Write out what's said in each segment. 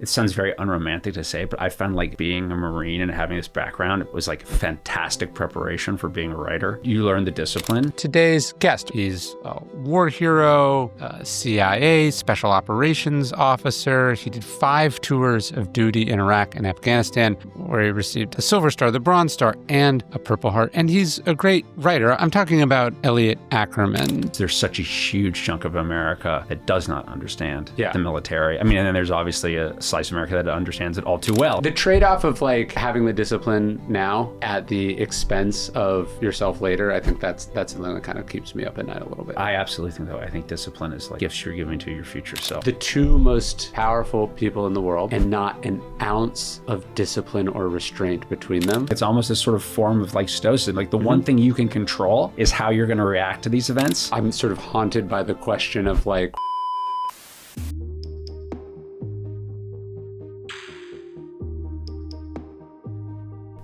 it sounds very unromantic to say, but I found like being a Marine and having this background was like fantastic preparation for being a writer. You learn the discipline. Today's guest, he's a war hero, a CIA special operations officer. He did 5 tours of duty in Iraq and Afghanistan, where he received a Silver Star, the Bronze Star, and a Purple Heart. And he's a great writer. I'm talking about Elliot Ackerman. There's such a huge chunk of America that does not understand Yeah. the military. I mean, and then there's obviously a slice of America that understands it all too well. The trade-off of like having the discipline now at the expense of yourself later, I think that's something that kind of keeps me up at night a little bit. I absolutely think that way. I think discipline is like gifts you're giving to your future self. The 2 most powerful people in the world, and not an ounce of discipline or restraint between them. It's almost a sort of form of like Stoicism. Like the one thing you can control is how you're going to react to these events. I'm sort of haunted by the question of like,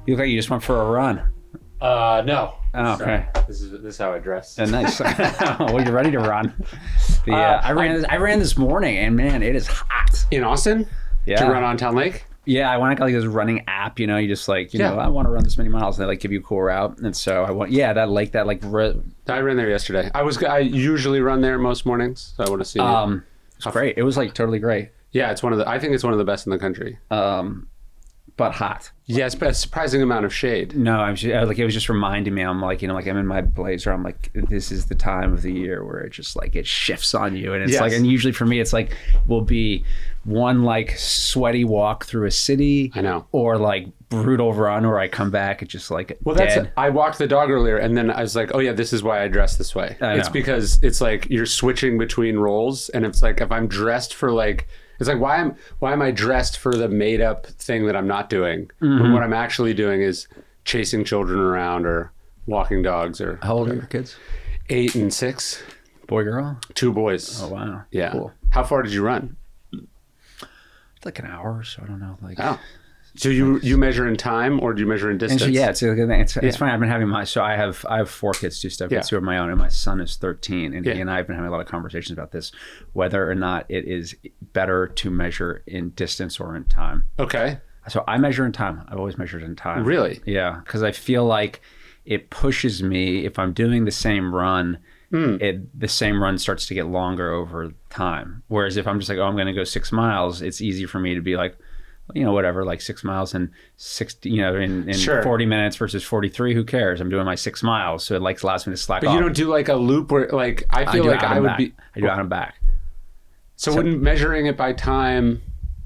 You look like you just went for a run. no. Oh, okay. This is how I dress. Nice. Well, you're ready to run. I ran this morning, and man, it is hot. In Austin? Yeah. To run on Town Lake? Yeah, I went on like this running app. You know, you just like, you know, I want to run this many miles, and they like give you a cool route. And so I went, I ran there yesterday. I usually run there most mornings, so I want to see. It's great. It was like totally great. Yeah, I think it's one of the best in the country. But hot. Yes, but a surprising amount of shade. No, it was just reminding me. I'm like, you know, like I'm in my blazer. I'm like, this is the time of the year where it just like it shifts on you, and it's like, and usually for me, it's like will be one like sweaty walk through a city. I know. Or like brutal run, or I come back it's just like dead. I walked the dog earlier, and then I was like, oh yeah, this is why I dress this way. It's because it's like you're switching between roles, and it's like if I'm dressed for like. It's like, why am I dressed for the made up thing that I'm not doing? When what I'm actually doing is chasing children around or walking dogs or. How old are your kids? 8 and 6. Boy, girl? 2 boys. Oh, wow. Yeah. Cool. How far did you run? It's like an hour or so. I don't know. Like. Oh. So you measure in time, or do you measure in distance? And so, it's funny. I've been having I have 4 kids, 2 stepkids, 2 of my own, and my son is 13. And he and I have been having a lot of conversations about this, whether or not it is better to measure in distance or in time. Okay. So I measure in time. I've always measured in time. Really? Yeah, because I feel like it pushes me if I'm doing the same run. The same run starts to get longer over time. Whereas if I'm just like, I'm going to go 6 miles, it's easy for me to be like, you know, whatever, like 6 miles in 60, you know, in 40 minutes versus 43. Who cares? I'm doing my 6 miles, so it like allows me to slack off. But you don't do like a loop where, like, I feel like I would be. I do out and back. So wouldn't measuring it by time?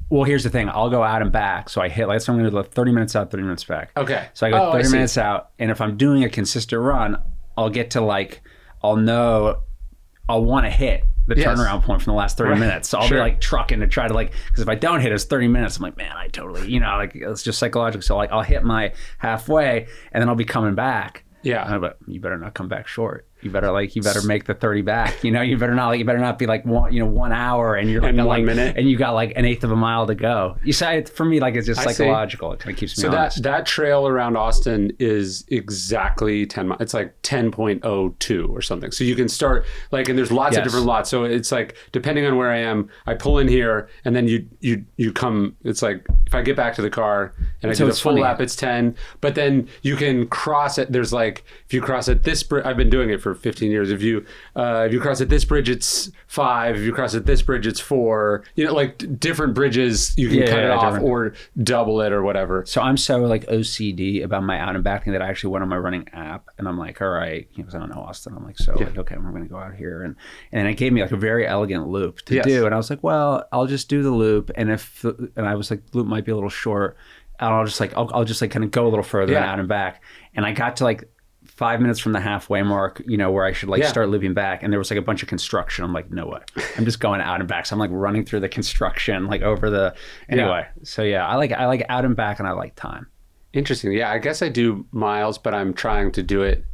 Well, here's the thing. I'll go out and back. So I hit, like, so I'm going to do 30 minutes out, 30 minutes back. Okay. So I go 30 minutes out, and if I'm doing a consistent run, I'll get to like, I'll want to hit the turnaround point from the last 30 minutes. So I'll be like trucking to try to like, because if I don't hit it's 30 minutes, I'm like, man, I totally, you know, like it's just psychological. So like I'll hit my halfway and then I'll be coming back. Yeah. But you better not come back short. You better make the 30 back. You know, you better not be like 1 hour and you're like 1 minute and you got like 1/8 of a mile to go. You say for me, like it's just psychological. It kind of keeps me honest. So that trail around Austin is exactly 10 miles. It's like 10.02 or something. So you can start like, and there's lots of different lots. So it's like, depending on where I am, I pull in here and then you come, it's like, if I get back to the car and I do the full lap, it's 10, but then you can cross it. There's like, if you cross at this bridge, I've been doing it for 15 years. If you cross at this bridge, it's 5. If you cross at this bridge, it's 4. You know, like different bridges, you can cut it off or double it or whatever. So I'm so like OCD about my out and back thing that I actually went on my running app and I'm like, all right, because I don't know Austin. I'm like, like, okay, we're going to go out here. And it gave me like a very elegant loop to do. And I was like, well, I'll just do the loop. And I was like, loop might be a little short. And I'll just like kind of go a little further and out and back. And I got to like 5 minutes from the halfway mark, you know, where I should like start looping back. And there was like a bunch of construction. I'm like, no way. I'm just going out and back. So I'm like running through the construction, like over the, anyway. Yeah. So yeah, I like out and back and I like time. Interesting. Yeah. I guess I do miles, but I'm trying to do it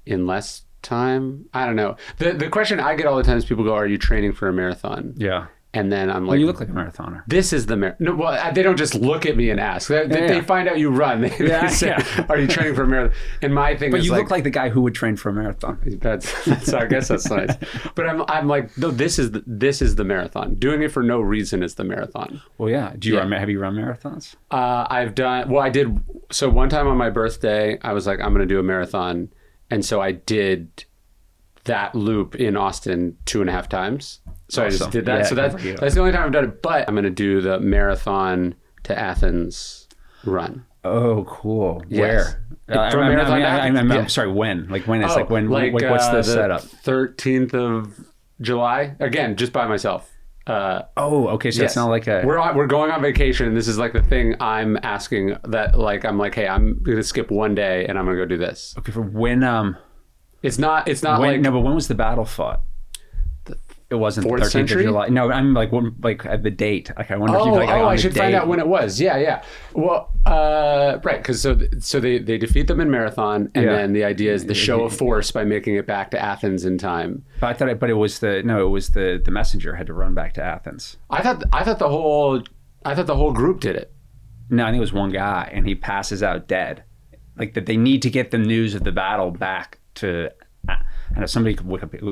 in less time. I don't know. The question I get all the time is people go, are you training for a marathon? Yeah. And then I'm like, well, you look like a marathoner. This is the marathon. No, well, they don't just look at me and ask. They find out you run. They say, are you training for a marathon? And my thing is, but you look like the guy who would train for a marathon. That's I guess that's nice. But I'm like, no, this is the marathon. Doing it for no reason is the marathon. Well, yeah. Have you run marathons? I've done. Well, I did. So one time on my birthday, I was like, I'm going to do a marathon, and so I did that loop in Austin 2.5 times. So awesome. I just did that. So that's the only time I've done it. But I'm going to do the marathon to Athens run. Oh, cool. Yes. Where? I'm sorry, when? Like when? It's like when? Like, what's the setup? 13th of July. Again, just by myself. Okay. So it's not like a... We're going on vacation, and this is like the thing I'm asking that, like, I'm like, hey, I'm going to skip one day, and I'm going to go do this. Okay, for when... It's not when, like... No, but when was the battle fought? It wasn't the 13th century? of July. No, I'm like at the date. Like I wonder if you like I should find out when it was. Yeah. Well, right, because so they defeat them in marathon, and then the idea is the show of force by making it back to Athens in time. But it was the messenger had to run back to Athens. I thought the whole group did it. No, I think it was one guy, and he passes out dead. Like that, they need to get the news of the battle back to. I know somebody could Wikipedia.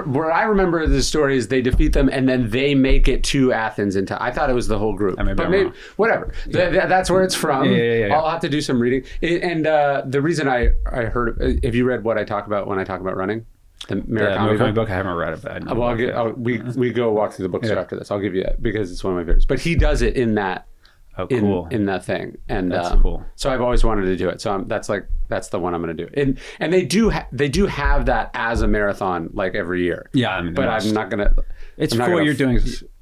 Where I remember the story is they defeat them and then they make it to Athens in time. I thought it was the whole group, but maybe whatever. Yeah. That's where it's from. Yeah. I'll have to do some reading. And the reason I heard, have you read what I talk about when I talk about running? The Murakami book. I haven't read it. But we go walk through the books after this. I'll give you that because it's one of my favorites. But he does it in that. Oh, cool. In that thing. And that's cool. So I've always wanted to do it. So that's the one I'm going to do. And they do have that as a marathon like every year. Yeah, I mean, but I'm not going to. It's cool. You're doing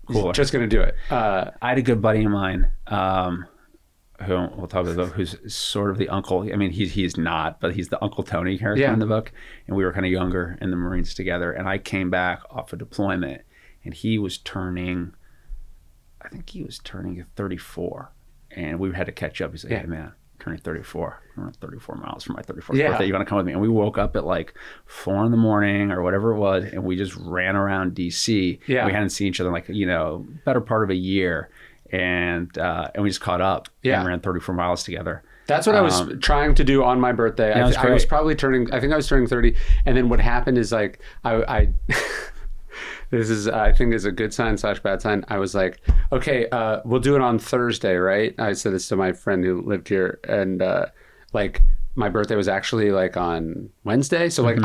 cool. Just going to do it. I had a good buddy of mine who we'll talk about, who's sort of the uncle. I mean, he's not, but he's the Uncle Tony character in the book. And we were kind of younger in the Marines together. And I came back off a deployment, and he was turning. I think he was turning 34, and we had to catch up. He's like, "Hey man, turning 34. I'm running 34 miles for my 34th birthday. You want to come with me?" And we woke up at like 4 a.m. or whatever it was, and we just ran around DC. Yeah, we hadn't seen each other in like better part of a year, and we just caught up and ran 34 miles together. That's what I was trying to do on my birthday. I was probably turning. I think I was turning 30, and then what happened is like I this is, I think, is a good sign / bad sign. I was like, okay, we'll do it on Thursday, right? I said this to my friend who lived here, and like my birthday was actually like on Wednesday. So like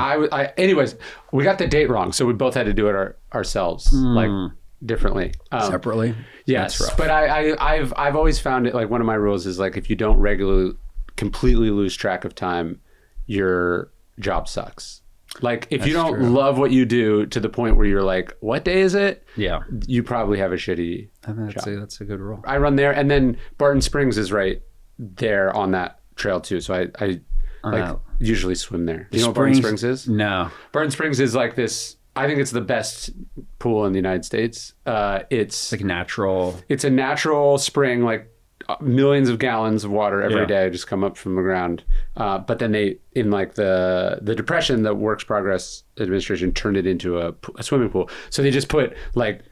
anyways, we got the date wrong. So we both had to do it ourselves, like differently. Separately? Yes. But I've always found it, like one of my rules is like, if you don't regularly completely lose track of time, your job sucks. Like if you don't love what you do to the point where you're like, what day is it? Yeah. You probably have a shitty job. That's a good rule. I run there, and then Barton Springs is right there on that trail too. So I usually swim there. You know what Barton Springs is? No. Barton Springs is like this, I think it's the best pool in the United States. It's like natural. It's a natural spring, like millions of gallons of water every day just come up from the ground. But then they, in like the Depression, the Works Progress Administration turned it into a swimming pool. So they just put like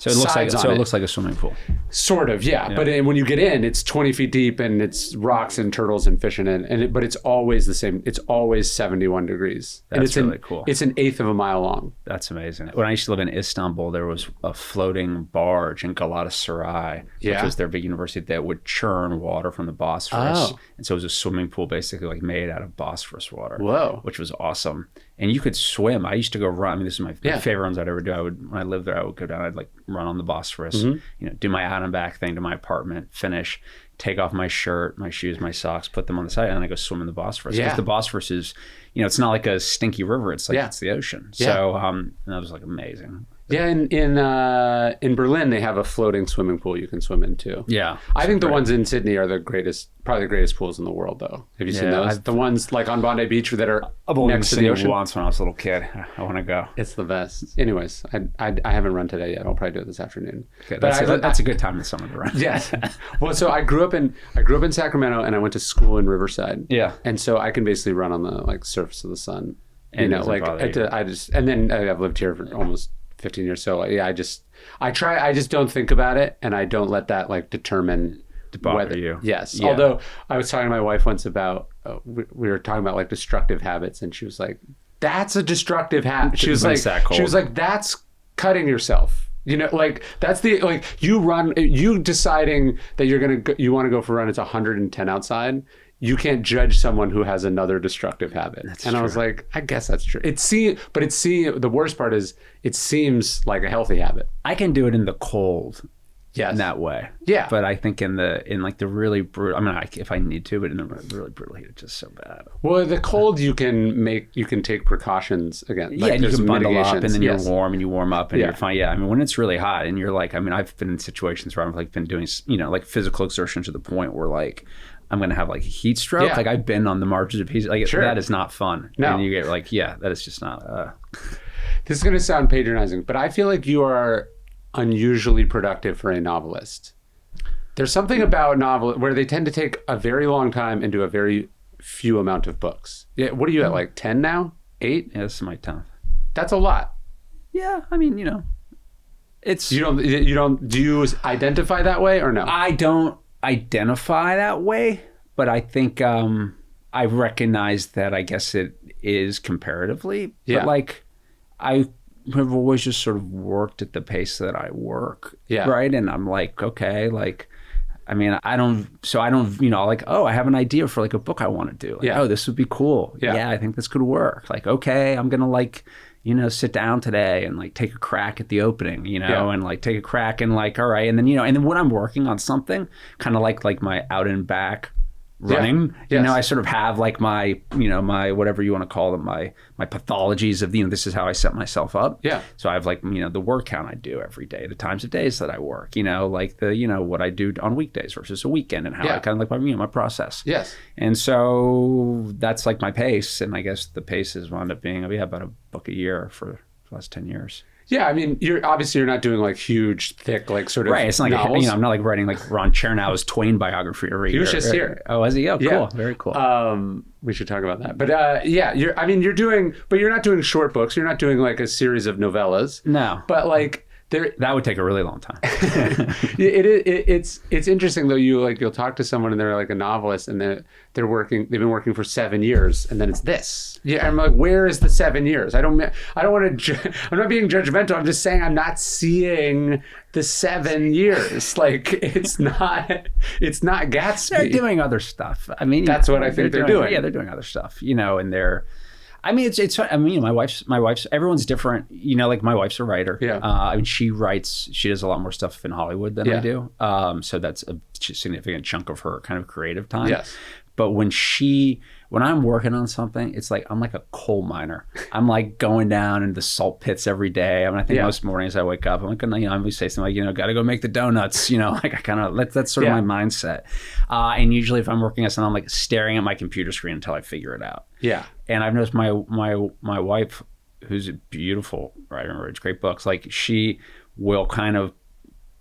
it looks like a swimming pool. Sort of, yeah. But when you get in, it's 20 feet deep, and it's rocks and turtles and fish in it. But it's always the same. It's always 71 degrees. That's really cool. It's an eighth of a mile long. That's amazing. When I used to live in Istanbul, there was a floating barge in Galatasaray, which was their big university, that would churn water from the Bosphorus. And so it was a swimming pool basically like made out of Bosphorus water. Whoa. Which was awesome. And you could swim. I used to go run. I mean, this is my favorite runs I'd ever do. When I lived there, I would go down. I'd like run on the Bosphorus, do my out and back thing to my apartment, finish, take off my shirt, my shoes, my socks, put them on the side, and then I go swim in the Bosphorus. Because the Bosphorus is, it's not like a stinky river. It's like it's the ocean. So and that was like amazing. Yeah, in Berlin they have a floating swimming pool you can swim in too. Yeah, I think the ones in Sydney are probably the greatest pools in the world, though. Have you seen those? The ones like on Bondi Beach that are next to the ocean. Once when I was a little kid, I want to go. It's the best. Anyways, I haven't run today yet. I'll probably do it this afternoon. Okay, that's a good time in the summer to run. Yes. Well, so I grew up in Sacramento, and I went to school in Riverside. Yeah, and so I can basically run on the like surface of the sun. And I've lived here for almost 15 years. So I just don't think about it, and I don't let that like determine whether you. Yes. Yeah. Although I was talking to my wife once about, we were talking about like destructive habits, and she was like, that's a destructive habit. She was like, that's cutting yourself. You know, like that's you deciding that you want to go for a run. It's 110 outside. You can't judge someone who has another destructive habit. That's true. I was like, I guess that's true. The worst part is it seems like a healthy habit. I can do it in the cold. Yes. In that way. Yeah. But I think in like the really brutal, I mean, if I need to, but in the really brutal heat, it's just so bad. Well, the cold you can take precautions against. Like, and you can bundle up, and then you're warm, and you warm up, and you're fine. Yeah. I mean, when it's really hot, and you're like, I mean, I've been in situations where I've like been doing, like physical exertion to the point where like I'm going to have like a heat stroke. Yeah. Like I've been on the margins of heat. Like that is not fun. No. And you get like, that is just not. This is going to sound patronizing, but I feel like you are unusually productive for a novelist. There's something about novels where they tend to take a very long time and do a very few amount of books. Yeah, what are you at, like 10 now? 8? Yeah, this is my 10th. That's a lot. Yeah, I mean, it's you don't do you identify that way or no? I don't identify that way, but I think I recognize that I guess it is comparatively. Yeah. But like I've always just sort of worked at the pace that I work. Yeah. Right. And I'm like, okay, like, I mean, I don't, like, I have an idea for like a book I want to do. Like, yeah. This would be cool. Yeah. I think this could work. Like, okay, I'm going to like, sit down today and like take a crack at the opening, and like take a crack and like, all right. And then, and then when I'm working on something kind of like my out and back running, I sort of have like my, my, whatever you want to call them, my pathologies of, this is how I set myself up. Yeah. So I have like, the work count I do every day, the times of days that I work, like the, what I do on weekdays versus a weekend, and how I kind of like my process. Yes. And so that's like my pace. And I guess the pace has wound up being, about a book a year for the last 10 years. Yeah, I mean, you're not doing like huge, thick, like sort of right. It's not like novels. I'm not like writing like Ron Chernow's Twain biography every year. He was just here. Oh, was he? Oh, cool. Yeah. Very cool. We should talk about that. But you're doing, but you're not doing short books. You're not doing like a series of novellas. No. But like that would take a really long time. It's interesting though. You'll talk to someone and they're like a novelist, and they've been working for 7 years, and then it's this. Yeah, I'm like, where is the 7 years? I don't want to. I'm not being judgmental. I'm just saying I'm not seeing the 7 years. Like it's not Gatsby. They're doing other stuff. I mean, that's what I think they're doing. Yeah, they're doing other stuff. And they're. I mean, it's. I mean, my wife's. Everyone's different. Like my wife's a writer. Yeah. I mean, she writes. She does a lot more stuff in Hollywood than I do. So that's a significant chunk of her kind of creative time. Yes. But when I'm working on something, it's like I'm like a coal miner. I'm like going down into the salt pits every day. I mean, I think most mornings I wake up, I'm like, I'm gonna say something like, got to go make the donuts. Like I kind of that's sort of my mindset. And usually, if I'm working on something, I'm like staring at my computer screen until I figure it out. Yeah. And I've noticed my wife, who's a beautiful writer and writes great books, like she will kind of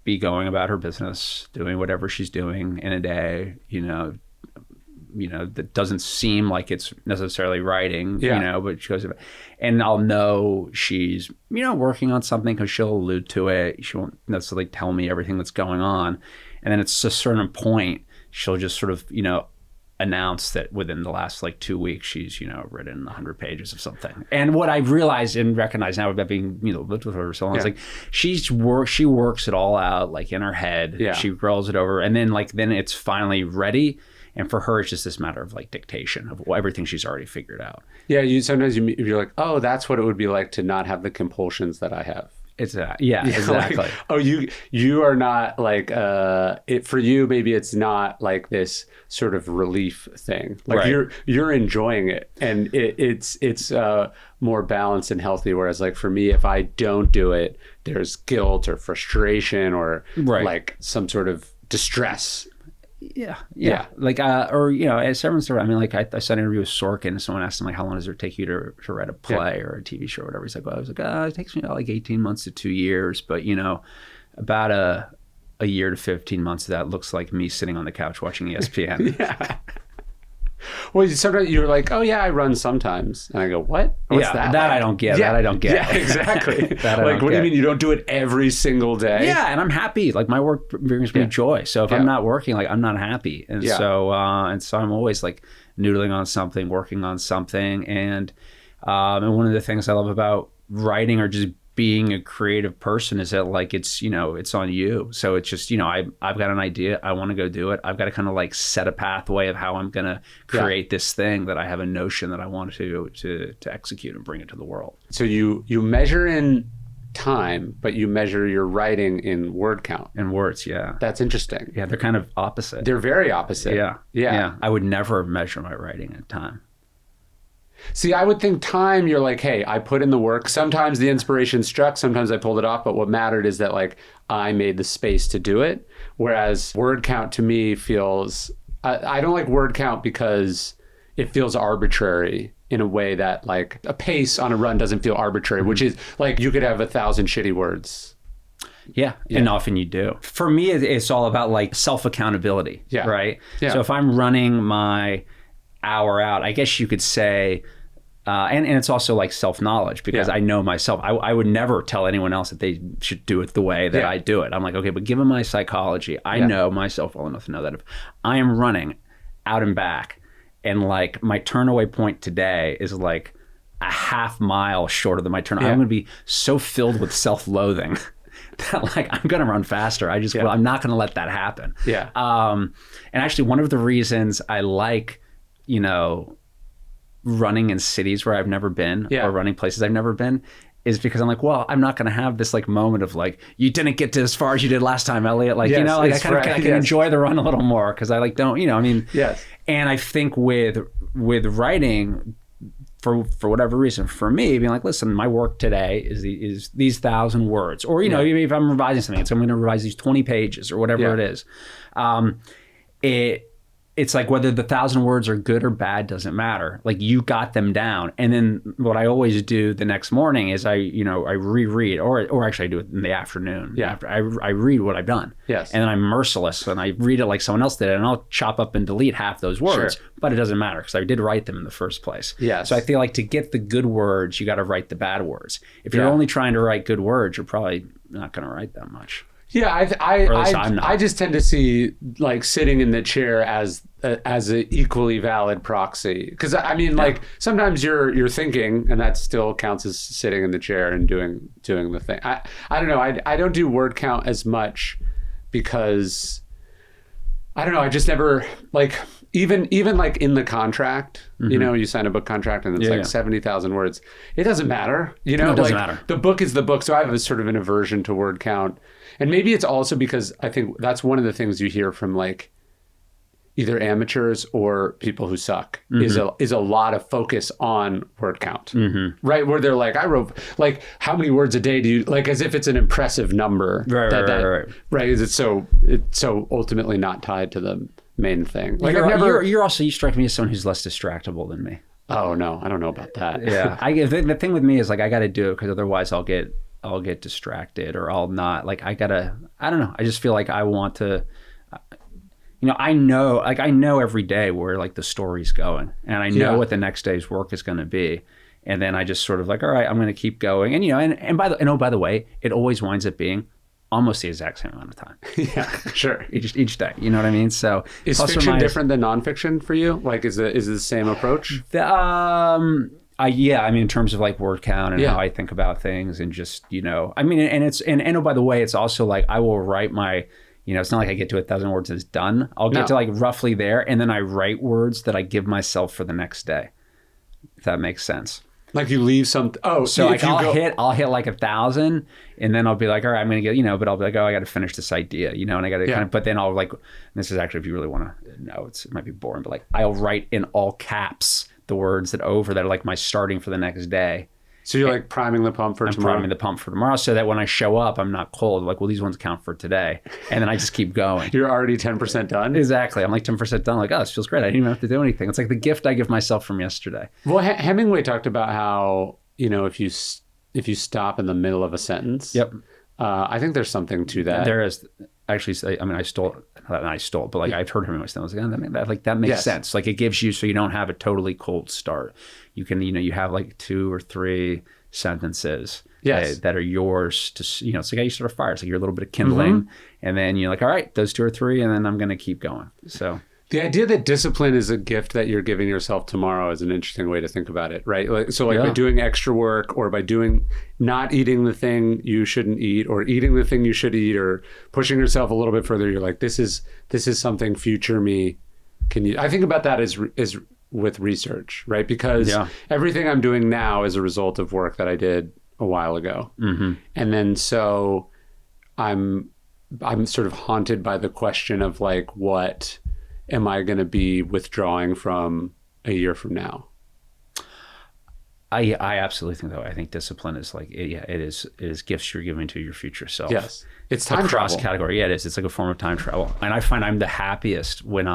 be going about her business, doing whatever she's doing in a day, that doesn't seem like it's necessarily writing, but she goes, and I'll know she's, working on something because she'll allude to it. She won't necessarily tell me everything that's going on. And then it's a certain point, she'll just sort of, announce that within the last like 2 weeks, she's, written 100 pages of something. And what I've realized and recognized now about being, lived with her so long, is like she works it all out like in her head. Yeah. She rolls it over, and then it's finally ready. And for her, it's just this matter of like dictation of everything she's already figured out. Yeah, sometimes you're like, oh, that's what it would be like to not have the compulsions that I have. Exactly. Like, oh, you are not like it for you. Maybe it's not like this sort of relief thing. Like you're enjoying it, and it's more balanced and healthy. Whereas like for me, if I don't do it, there's guilt or frustration or like some sort of distress. Yeah. Like, as everyone's I mean, like I saw an interview with Sorkin, and someone asked him like, how long does it take you to write a play or a TV show or whatever? He's like, well, I was like, it takes me about like 18 months to 2 years, but about a year to 15 months of that looks like me sitting on the couch watching ESPN. Yeah. Well, sometimes you're like, oh yeah, I run sometimes. And I go, what? What's that? That I don't get. That I don't get. Yeah, exactly. Like, what do you mean you don't do it every single day? Yeah, and I'm happy. Like, my work brings me joy. So if I'm not working, like, I'm not happy. And so I'm always like noodling on something, working on something. And one of the things I love about writing or just being a creative person is that, like, it's, it's on you. So it's just, I've got an idea. I want to go do it. I've got to kind of like set a pathway of how I'm going to create this thing that I have a notion that I want to execute and bring it to the world. So you measure in time, but you measure your writing in word count. In words, yeah. That's interesting. Yeah, they're kind of opposite. They're very opposite. Yeah. I would never measure my writing in time. See, I would think time, you're like, hey, I put in the work. Sometimes the inspiration struck, sometimes I pulled it off. But what mattered is that, like, I made the space to do it. Whereas word count to me feels, I don't like word count because it feels arbitrary in a way that, like, a pace on a run doesn't feel arbitrary, which is like you could have 1,000 shitty words. Yeah, and often you do. For me, it's all about like self-accountability, right? Yeah. So if I'm running my hour out, I guess you could say, and it's also like self-knowledge, because I know myself. I would never tell anyone else that they should do it the way that I do it. I'm like, okay, but given my psychology, I know myself well enough to know that if I am running out and back and like my turnaway point today is like a half mile shorter than my turn, I'm going to be so filled with self-loathing that, like, I'm going to run faster. I'm not going to let that happen. Yeah. And actually, one of the reasons I like, running in cities where I've never been or running places I've never been is because I'm like, well, I'm not going to have this like moment of like, you didn't get to as far as you did last time, Elliot. Like, I can enjoy the run a little more because I like don't, and I think with writing, for whatever reason, for me, being like, listen, my work today is these 1,000 words, or even if I'm revising something, so I'm going to revise these 20 pages or whatever it is. It's like whether the 1,000 words are good or bad doesn't matter. Like, you got them down, and then what I always do the next morning is I reread, or actually I do it in the afternoon. Yeah, after I read what I've done. Yes, and then I'm merciless and I read it like someone else did, and I'll chop up and delete half those words, but it doesn't matter because I did write them in the first place. Yeah. So I feel like to get the good words, you got to write the bad words. If you're only trying to write good words, you're probably not going to write that much. Yeah, I just tend to see like sitting in the chair as an equally valid proxy, because I mean, like, sometimes you're thinking, and that still counts as sitting in the chair and doing the thing. I don't know. I don't do word count as much because I don't know. I just never like even like in the contract. You sign a book contract and it's like 70,000 words. It doesn't matter. No, it doesn't matter. The book is the book. So I have a sort of an aversion to word count. And maybe it's also because I think that's one of the things you hear from like either amateurs or people who suck is a lot of focus on word count, right? Where they're like, I wrote like, how many words a day do you like, as if it's an impressive number, right? Is it so ultimately not tied to the main thing? Like, you strike me as someone who's less distractible than me. Oh no, I don't know about that. Yeah, the thing with me is like I got to do it because otherwise I'll get distracted, or I'll not, like, I don't know. I just feel like I want to, I know every day where like the story's going, and I know what the next day's work is going to be. And then I just sort of like, all right, I'm going to keep going. And, and by the way, it always winds up being almost the exact same amount of time. Yeah, sure. Each day, you know what I mean? So is fiction different than nonfiction for you? Like, is it the same approach? I mean, in terms of like word count and how I think about things, and just, I mean, and by the way, it's also like I will write my, it's not like I get to 1,000 words and it's done. I'll get to like roughly there, and then I write words that I give myself for the next day, if that makes sense. Like you leave some. Oh, so like I'll hit like 1,000, and then I'll be like, all right, I'm gonna get, but I'll be like, oh, I got to finish this idea, and I got to kind of. But then I'll like, this is actually, if you really want to know, it might be boring, but like I'll write in all caps the words that are like my starting for the next day. So you're like priming the pump for tomorrow. Priming the pump for tomorrow, so that when I show up, I'm not cold. Like, well, these ones count for today, and then I just keep going. You're already 10% done. Exactly. I'm like 10% done. Like, oh, this feels great. I didn't even have to do anything. It's like the gift I give myself from yesterday. Well, Hemingway talked about how if you stop in the middle of a sentence. Yep. I think there's something to that. There is. actually say, I mean, I stole, but like I've heard Hemingway. I was like, that makes sense. Like it gives you, so you don't have a totally cold start. You can, you have like 2 or 3 sentences that are yours to, it's like how you start a fire. It's like you're a little bit of kindling, and then you're like, all right, those 2 or 3, and then I'm going to keep going. So the idea that discipline is a gift that you're giving yourself tomorrow is an interesting way to think about it, right? By doing extra work, or by not eating the thing you shouldn't eat, or eating the thing you should eat, or pushing yourself a little bit further, you're like, this is something future me can use. I think about that as with research, right? Because everything I'm doing now is a result of work that I did a while ago. And then so I'm sort of haunted by the question of like, what am I going to be withdrawing from a year from now? I absolutely think that way. I think discipline is like, it is gifts you're giving to your future self. Yes. It's time across travel. Category. Yeah, it is. It's like a form of time travel. And I find I'm the happiest when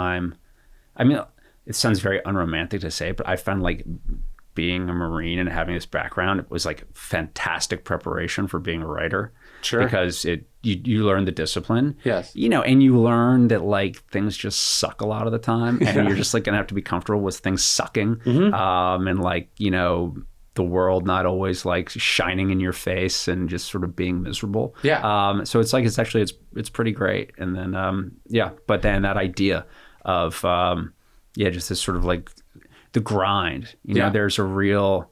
it sounds very unromantic to say, but I find like being a Marine and having this background, it was like fantastic preparation for being a writer. Sure. Because you learn the discipline. Yes. And you learn that like things just suck a lot of the time, and you're just like gonna have to be comfortable with things sucking. And like, the world not always like shining in your face and just sort of being miserable. Yeah. So it's like, it's pretty great. And then, but then that idea of, just this sort of like the grind, there's a real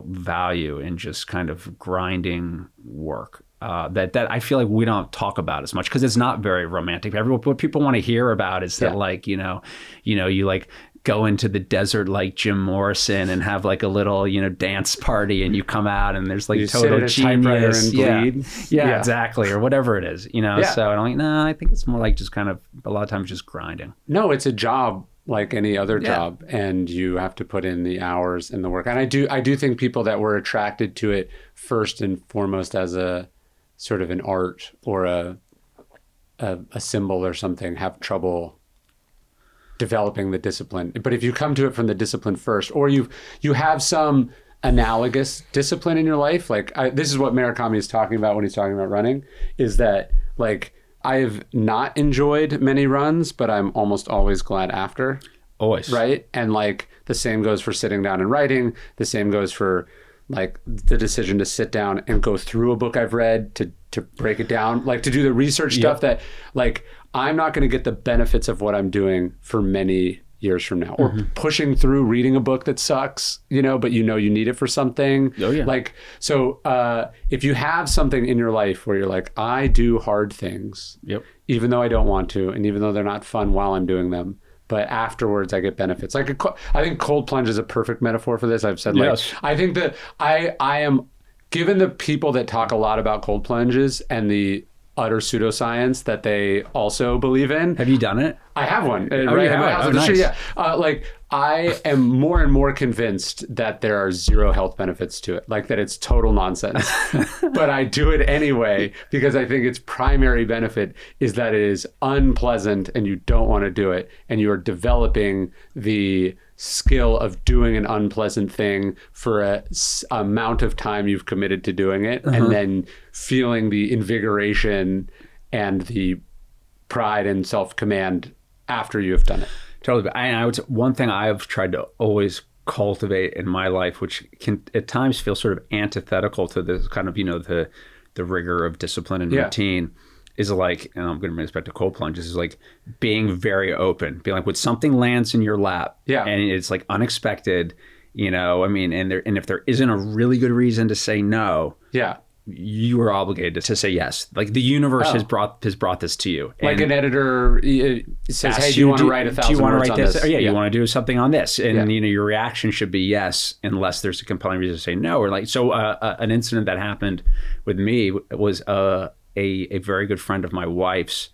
value in just kind of grinding work that I feel like we don't talk about as much, because it's not very romantic. What people want to hear about is that like, you like go into the desert like Jim Morrison and have like a little, dance party, and you come out and there's like you total genius. And bleed. Yeah, exactly. Or whatever it is, So I'm like, no, I think it's more like just kind of a lot of times just grinding. No, it's a job like any other job, and you have to put in the hours and the work. And I do think people that were attracted to it first and foremost as a sort of an art or a symbol or something have trouble developing the discipline. But if you come to it from the discipline first, or you have some analogous discipline in your life, like this is what Murakami is talking about when he's talking about running, is that like, I've not enjoyed many runs, but I'm almost always glad after. Always. Right? And like the same goes for sitting down and writing. The same goes for like the decision to sit down and go through a book I've read, to break it down, like to do the research stuff that like I'm not going to get the benefits of what I'm doing for many years from now, or pushing through reading a book that sucks, but you need it for something. Oh, yeah. Like, so if you have something in your life where you're like, I do hard things, even though I don't want to, and even though they're not fun while I'm doing them, but afterwards I get benefits. Like I think cold plunge is a perfect metaphor for this. I've said I think that I am, given the people that talk a lot about cold plunges and the utter pseudoscience that they also believe in. Have you done it? I have one. Nice. Like I am more and more convinced that there are zero health benefits to it, like that it's total nonsense. But I do it anyway because I think its primary benefit is that it is unpleasant and you don't want to do it, and you are developing the skill of doing an unpleasant thing for a amount of time you've committed to doing it, and then feeling the invigoration and the pride and self-command after you have done it. Totally. I would say one thing I've tried to always cultivate in my life, which can at times feel sort of antithetical to this kind of, the rigor of discipline and routine, is like, and I'm going to bring this back to cold plunges, is like being very open, being like, when something lands in your lap and it's like unexpected, and if there isn't a really good reason to say no, you are obligated to say yes. Like the universe has brought this to you. Like an editor says, "Hey, do you want to write 1,000 words on this? Or, you want to do something on this?" And your reaction should be yes, unless there's a compelling reason to say no. Or like, so an incident that happened with me was a very good friend of my wife's.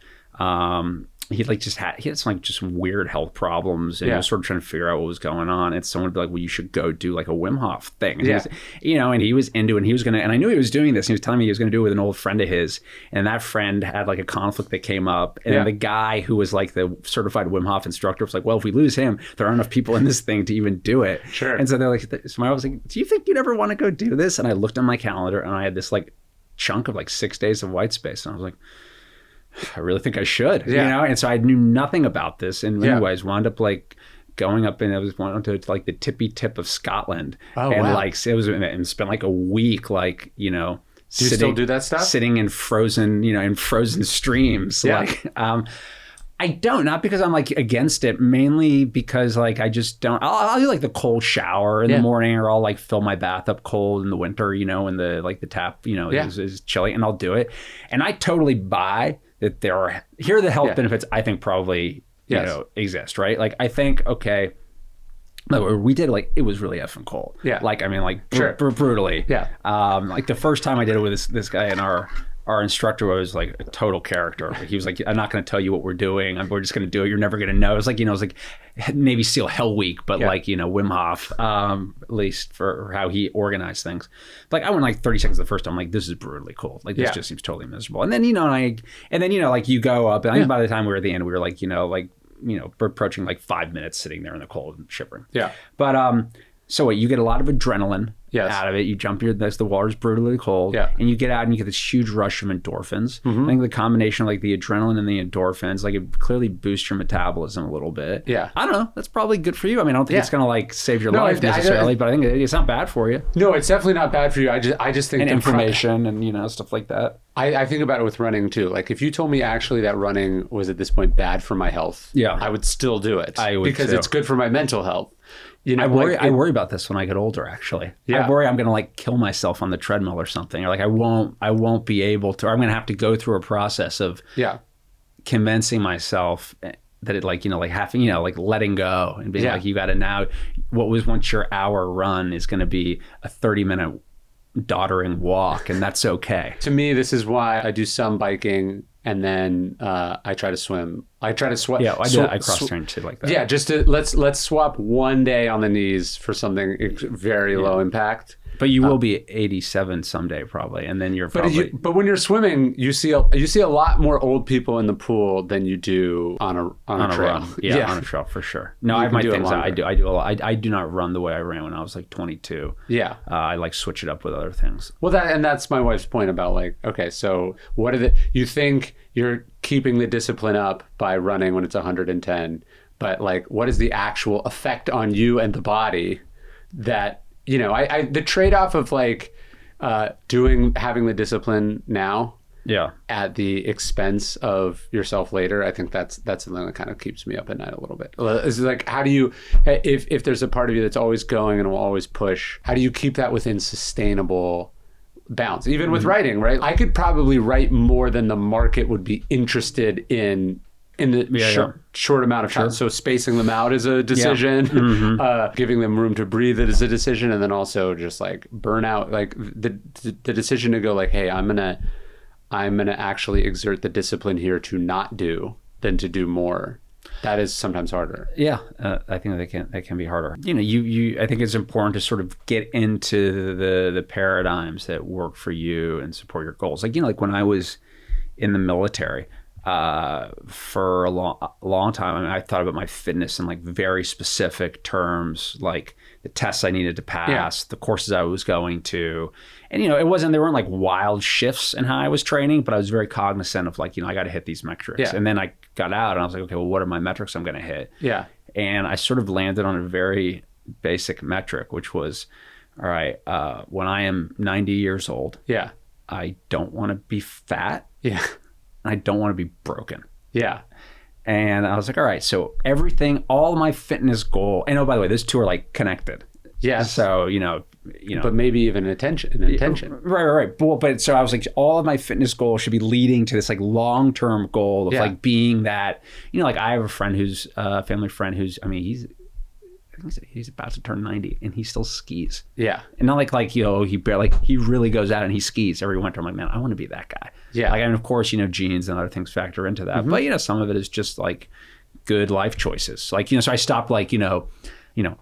He had some weird health problems, and he was sort of trying to figure out what was going on. And someone would be like, "Well, you should go do like a Wim Hof thing." And he was, and he was into it, and he was going to, and I knew he was doing this. And he was telling me he was going to do it with an old friend of his. And that friend had like a conflict that came up. And the guy who was like the certified Wim Hof instructor was like, "Well, if we lose him, there aren't enough people in this thing to even do it." Sure. And so they're like, so I was like, "Do you think you'd ever want to go do this?" And I looked on my calendar, and I had this like chunk of like 6 days of white space. And I was like, I really think I should, you know? And so I knew nothing about this. And anyways, wound up like going up, and I was went to like the tippy tip of Scotland. And like, it was, and spent like a week, like, you know, do you still do that stuff? Sitting in frozen, you know, in frozen streams. Like, I don't, not because I'm like against it, mainly because like I just don't. I'll do like the cold shower in the morning, or I'll like fill my bath up cold in the winter, you know, and the like the tap, you know, is chilly, and I'll do it. And I totally buy that here are the health benefits I think probably you know exist, right? Like I think, okay, we did like, it was really effing cold. Yeah. Like, I mean, like brutally. Yeah. Like the first time I did it with this guy, and our instructor was like a total character. Like, he was like, I'm not going to tell you what we're doing. We're just going to do it. You're never going to know. It was like, you know, it was like Navy SEAL Hell Week, but like, you know, Wim Hof, at least for how he organized things. Like I went like 30 seconds the first time, I'm like, this is brutally cold. Like this just seems totally miserable. And then, you know, you know, like you go up, and I think by the time we were at the end, we were like, you know, we're approaching like 5 minutes sitting there in the cold and shivering. Yeah. But so what, you get a lot of adrenaline out of it. You jump the water's brutally cold. Yeah. And you get out and you get this huge rush of endorphins. I think the combination of like the adrenaline and the endorphins, like it clearly boosts your metabolism a little bit. Yeah. I don't know. That's probably good for you. I mean, I don't think it's gonna like save your life necessarily, but I think it's not bad for you. No, it's definitely not bad for you. I just think information and, you know, stuff like that. I think about it with running too. Like if you told me actually that running was at this point bad for my health, I would still do it. I would because it's good for my mental health. You know, I worry about this when I get older, actually. I worry I'm going to like kill myself on the treadmill or something, or like I won't be able to, or I'm going to have to go through a process of convincing myself that it, like, you know, like having, you know, like letting go and being like, you got to now, what was once your hour run is going to be a 30-minute doddering walk, and that's okay. To me, this is why I do some biking, and then I try to swim. I try to swim. Yeah, I cross train shit like that. Yeah, just to let's swap one day on the knees for something very low impact. But you will be 87 someday probably, and then you're probably. But when you're swimming, you see a lot more old people in the pool than you do on a trail. Run. Yeah, on a trail for sure. No, I have my things. I do a lot. I do not run the way I ran when I was like 22. Yeah, I like switch it up with other things. Well, that's my wife's point about like, okay, so what are you think you're keeping the discipline up by running when it's 110, but like, what is the actual effect on you and the body that. You know, the trade-off of like having the discipline now at the expense of yourself later, I think that's something that kind of keeps me up at night a little bit. It's like, how do you, if there's a part of you that's always going and will always push, how do you keep that within sustainable bounds? Even with writing, right? I could probably write more than the market would be interested in the short amount of time. So spacing them out is a decision. Giving them room to breathe is a decision, and then also just like burnout, like the decision to go like, hey, I'm gonna actually exert the discipline here to not do than to do more. That is sometimes harder. Yeah, I think that can be harder. You know, I think it's important to sort of get into the paradigms that work for you and support your goals. Like, you know, like when I was in the military. For a long time, I mean, I thought about my fitness in like very specific terms, like the tests I needed to pass, the courses I was going to, and you know, there weren't like wild shifts in how I was training, but I was very cognizant of like, you know, I got to hit these metrics. And then I got out and I was like, okay, well, what are my metrics I'm going to hit? Yeah. And I sort of landed on a very basic metric, which was, all right, when I am 90 years old, I don't want to be fat. Yeah. I don't want to be broken. Yeah. And I was like, all right, so all my fitness goal, and oh, by the way, those two are like connected. Yes. So, you know. But maybe even an intention. Right. But so I was like, all of my fitness goals should be leading to this like long-term goal of like being that, you know, like I have a friend who's a family friend who's, I mean, he's about to turn 90 and he still skis. Yeah. And not like, you know, he really goes out and he skis every winter. I'm like, man, I want to be that guy. Yeah. Like, and of course, you know, genes and other things factor into that. But, you know, some of it is just like good life choices. Like, you know, so I stopped like, you know,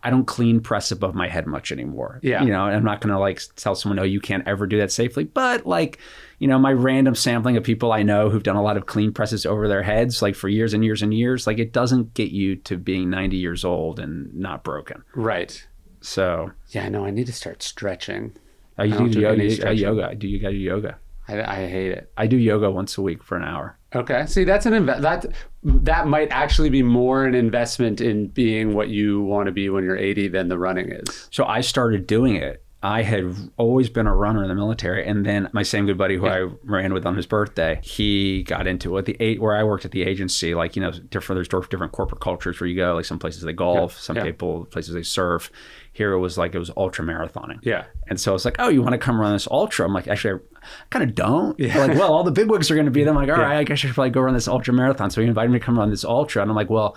I don't clean press above my head much anymore. Yeah. You know, and I'm not going to like tell someone, no, you can't ever do that safely. But like, you know, my random sampling of people I know who've done a lot of clean presses over their heads, like for years and years and years, like it doesn't get you to being 90 years old and not broken. Right. So. Yeah, no, I need to start stretching. Do you got yoga? I hate it. I do yoga once a week for an hour. Okay. See, that's that might actually be more an investment in being what you want to be when you're 80 than the running is. So I started doing it. I had always been a runner in the military, and then my same good buddy who I ran with on his birthday, he got into it. Where I worked at the agency, like, there's different corporate cultures where you go. Like some places they golf, some people places they surf. Here it was ultra marathoning. Yeah. And so it's like, oh, you want to come run this ultra? I'm like, actually, I kind of don't. Yeah. They're like, well, all the big wigs are going to be there. I'm like, all right, I guess I should probably go run this ultra marathon. So he invited me to come run this ultra, and I'm like, well,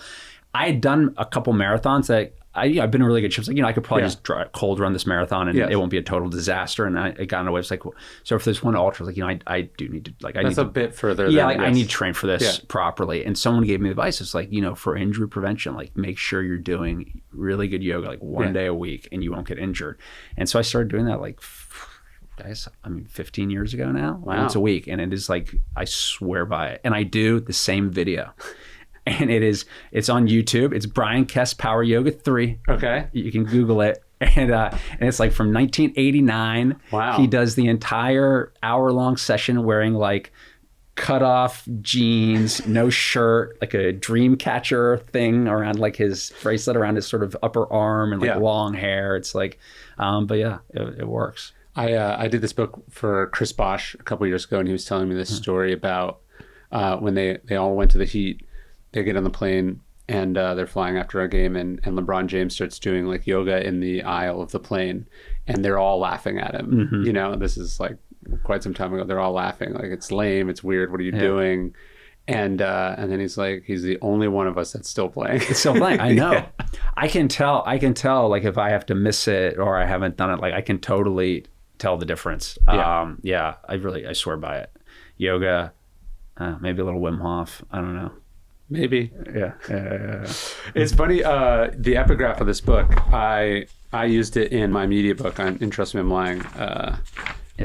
I had done a couple marathons that I've been in really good shape. Like, I could probably just cold run this marathon and it won't be a total disaster. And I got in a way. It's like, so for this one ultra, like, I do need to, like, that's a bit further. Yeah, I need to train for this properly. And someone gave me advice. It's like, for injury prevention, like, make sure you're doing really good yoga, like one day a week, and you won't get injured. And so I started doing that, like, 15 years ago now, once a week. And it is like, I swear by it. And I do the same video. And it's on YouTube. It's Brian Kest Power Yoga 3. Okay. You can Google it. And it's like from 1989. Wow. He does the entire hour-long session wearing like cut-off jeans, no shirt, like a dream catcher thing around like his bracelet around his sort of upper arm, and like long hair. It's like, but yeah, it works. I did this book for Chris Bosch a couple of years ago, and he was telling me this story about when they all went to the Heat. They get on the plane and they're flying after a game, and LeBron James starts doing like yoga in the aisle of the plane, and they're all laughing at him. Mm-hmm. This is like quite some time ago. They're all laughing like, it's lame, it's weird, what are you doing? And then he's like, he's the only one of us that's still playing. It's still playing. I know. I can tell like if I have to miss it or I haven't done it, like I can totally tell the difference. I swear by it. Yoga, maybe a little Wim Hof. I don't know. Maybe. Yeah. It's funny. The epigraph of this book, I used it in my media book on Trust Me, I'm Lying. I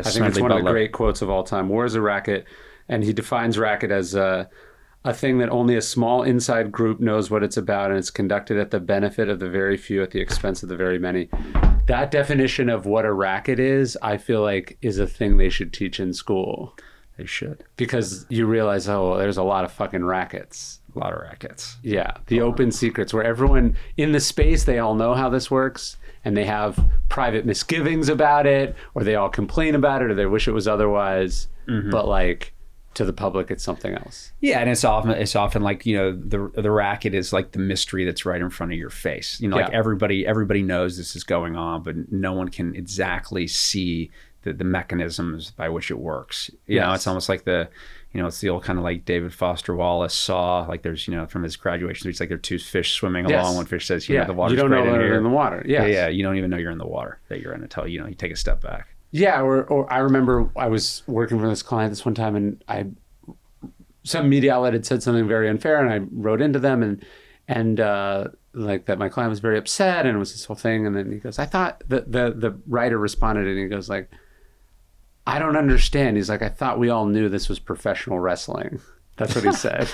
think it's one of the great quotes of all time. War is a racket. And he defines racket as a thing that only a small inside group knows what it's about, and it's conducted at the benefit of the very few at the expense of the very many. That definition of what a racket is, I feel like, is a thing they should teach in school. They should. Because you realize, there's a lot of fucking rackets. A lot of rackets. Yeah. The open secrets where everyone in the space, they all know how this works, and they have private misgivings about it, or they all complain about it, or they wish it was otherwise. Mm-hmm. But like, to the public, it's something else. Yeah, and it's often like, the racket is like the mystery that's right in front of your face. Like everybody knows this is going on, but no one can exactly see the mechanisms by which it works. You know, it's almost like it's the old kind of like David Foster Wallace saw, like there's, from his graduation speech, like there are two fish swimming along. One fish says, the water's you don't know right you're in the water. Yeah, you don't even know you're in the water that you're in until, you take a step back. Yeah, or I remember I was working for this client this one time, and some media outlet had said something very unfair, and I wrote into them and like that my client was very upset, and it was this whole thing. And then he goes, I thought the writer responded, and he goes like, I don't understand. He's like, I thought we all knew this was professional wrestling. That's what he said.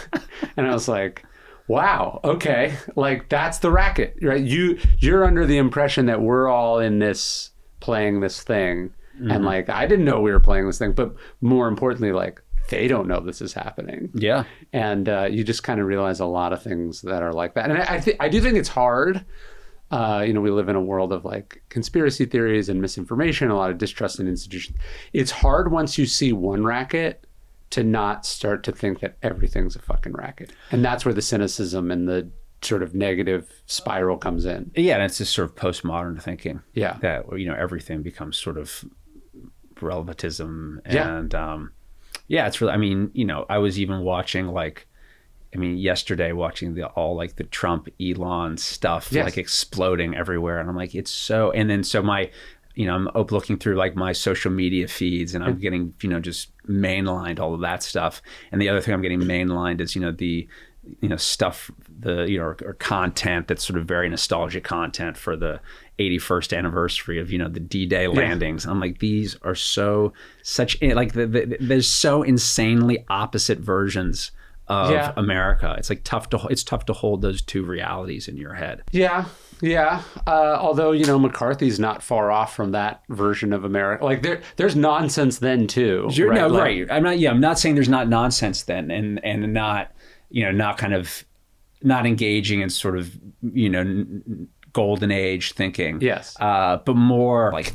And I was like, wow, okay. Like, that's the racket, right? You're under the impression that we're all in this playing this thing. Mm-hmm. And like, I didn't know we were playing this thing, but more importantly, like, they don't know this is happening. Yeah. And you just kind of realize a lot of things that are like that. And I do think it's hard. We live in a world of like conspiracy theories and misinformation, a lot of distrust in institutions. It's hard once you see one racket to not start to think that everything's a fucking racket. And that's where the cynicism and the sort of negative spiral comes in. Yeah, and it's this sort of postmodern thinking. Yeah. That, everything becomes sort of relativism. And it's really, I was even watching yesterday watching the Trump Elon stuff, like exploding everywhere. And I'm like, it's so, and then so my, I'm looking through like my social media feeds, and I'm getting, just mainlined all of that stuff. And the other thing I'm getting mainlined is, the, stuff, or content that's sort of very nostalgic content for the 81st anniversary of, the D-Day landings. And I'm like, these are there's so insanely opposite versions of America. It's like tough to hold those two realities in your head. Yeah. Yeah. Although, McCarthy's not far off from that version of America. Like there's nonsense then too. Right? No, like, right. I'm not saying there's not nonsense then and not, not kind of not engaging in sort of, golden age thinking. Yes. But more like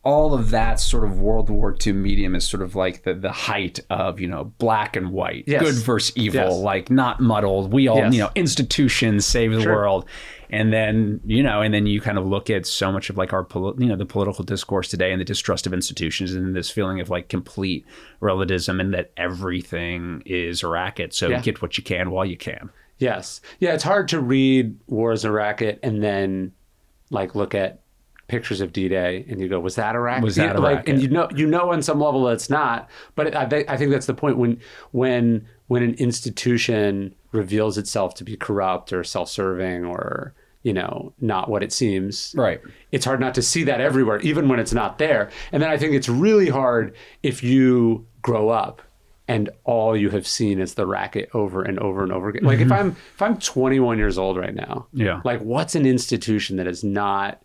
all of that sort of World War II medium is sort of like the height of, black and white, good versus evil, like not muddled. We all, institutions save the world. And then, you kind of look at so much of like our, the political discourse today and the distrust of institutions and this feeling of like complete relativism and that everything is a racket. So get what you can while you can. Yes. Yeah. It's hard to read War is a Racket and then like look at pictures of D-Day and you go, was that a racket? Was that a racket? And you know on some level it's not, but I think that's the point when an institution reveals itself to be corrupt or self-serving or not what it seems. Right. It's hard not to see that everywhere, even when it's not there. And then I think it's really hard if you grow up and all you have seen is the racket over and over and over again. Like if I'm 21 years old right now, like what's an institution that has not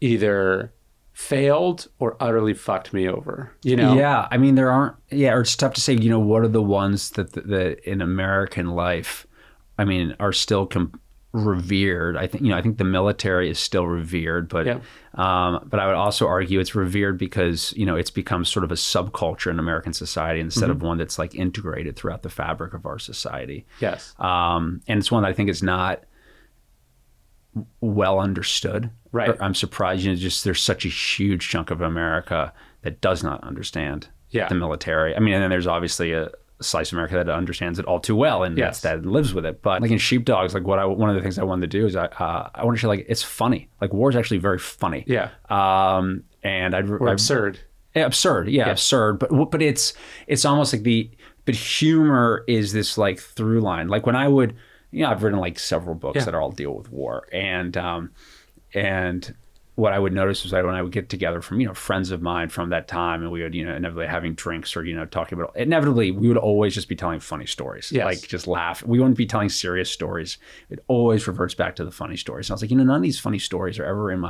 either failed or utterly fucked me over, Yeah. I mean, there aren't, or it's tough to say, what are the ones that in American life, I mean, are still revered. I think the military is still revered, but I would also argue it's revered because, it's become sort of a subculture in American society instead of one that's like integrated throughout the fabric of our society. Yes. And it's one that I think is not well understood. Right. I'm surprised, just there's such a huge chunk of America that does not understand the military. I mean, and then there's obviously a slice of America that understands it all too well and that lives with it. But like in Sheepdogs, like one of the things I wanted to do is I want to show like it's funny. Like war is actually very funny. Yeah. And absurd. Absurd. Yeah, absurd. But it's almost like but humor is this like through line. Like when I would, I've written like several books that all deal with war, and what I would notice was that when I would get together from, friends of mine from that time and we would, inevitably having drinks or, talking about, inevitably we would always just be telling funny stories, like just laugh. We wouldn't be telling serious stories. It always reverts back to the funny stories. And I was like, none of these funny stories are ever in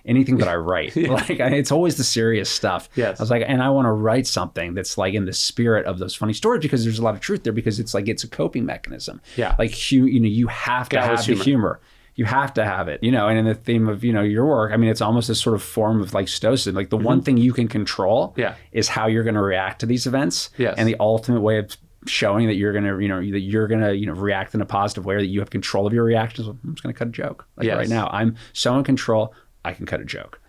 anything that I write. It's always the serious stuff. Yes. I was like, and I want to write something that's like in the spirit of those funny stories because there's a lot of truth there because it's like, it's a coping mechanism. Yeah. Like, you have to have the humor. You have to have it, and in the theme of, your work, I mean, it's almost a sort of form of like Stoicism. Like the one thing you can control is how you're going to react to these events. Yes. And the ultimate way of showing that you're going to, react in a positive way or that you have control of your reactions. I'm just going to cut a joke. Right now, I'm so in control, I can cut a joke.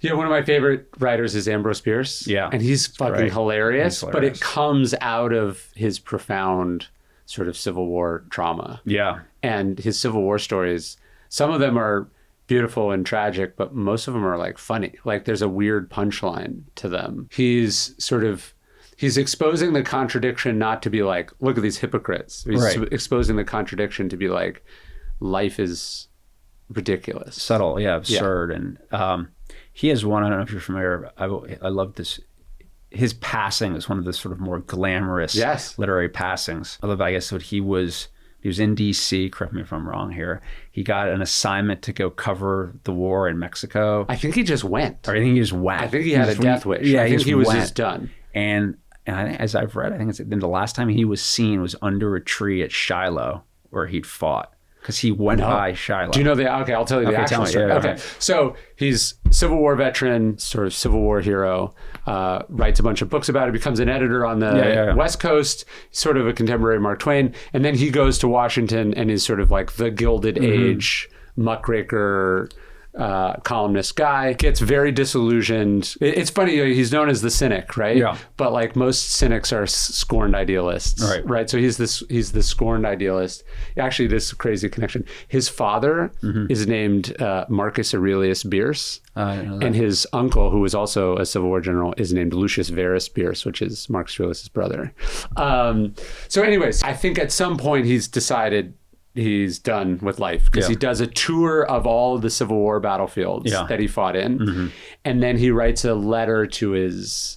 Yeah, one of my favorite writers is Ambrose Bierce. Yeah. And he's fucking hilarious, but it comes out of his profound sort of Civil War trauma. Yeah. And his Civil War stories, some of them are beautiful and tragic, but most of them are like funny. Like there's a weird punchline to them. He's exposing the contradiction not to be like, look at these hypocrites. He's exposing the contradiction to be like, life is ridiculous. Subtle, absurd. Yeah. And he has one, I don't know if you're familiar, I love this. His passing is one of the sort of more glamorous literary passings. I love, I guess, what he was in D.C., correct me if I'm wrong here. He got an assignment to go cover the war in Mexico. I think he just went. Or I think he just went. I think he had a death wish. Yeah, I think he was just done. And I think, as I've read, I think the last time he was seen was under a tree at Shiloh where he'd fought. Because he went by Shiloh. Do you know okay, I'll tell you the actual story. Okay. So he's Civil War veteran, sort of Civil War hero, writes a bunch of books about it, becomes an editor on the West Coast, sort of a contemporary Mark Twain. And then he goes to Washington and is sort of like the Gilded Age muckraker columnist guy, gets very disillusioned. It's funny, he's known as the cynic, right? Yeah. But like most cynics are scorned idealists, right? So he's the scorned idealist. Actually, this crazy connection. His father is named Marcus Aurelius Bierce, and his uncle, who was also a Civil War general, is named Lucius Verus Bierce, which is Marcus Aurelius' brother. So anyways, I think at some point he's decided he's done with life because he does a tour of all of the Civil War battlefields that he fought in. And then he writes a letter to his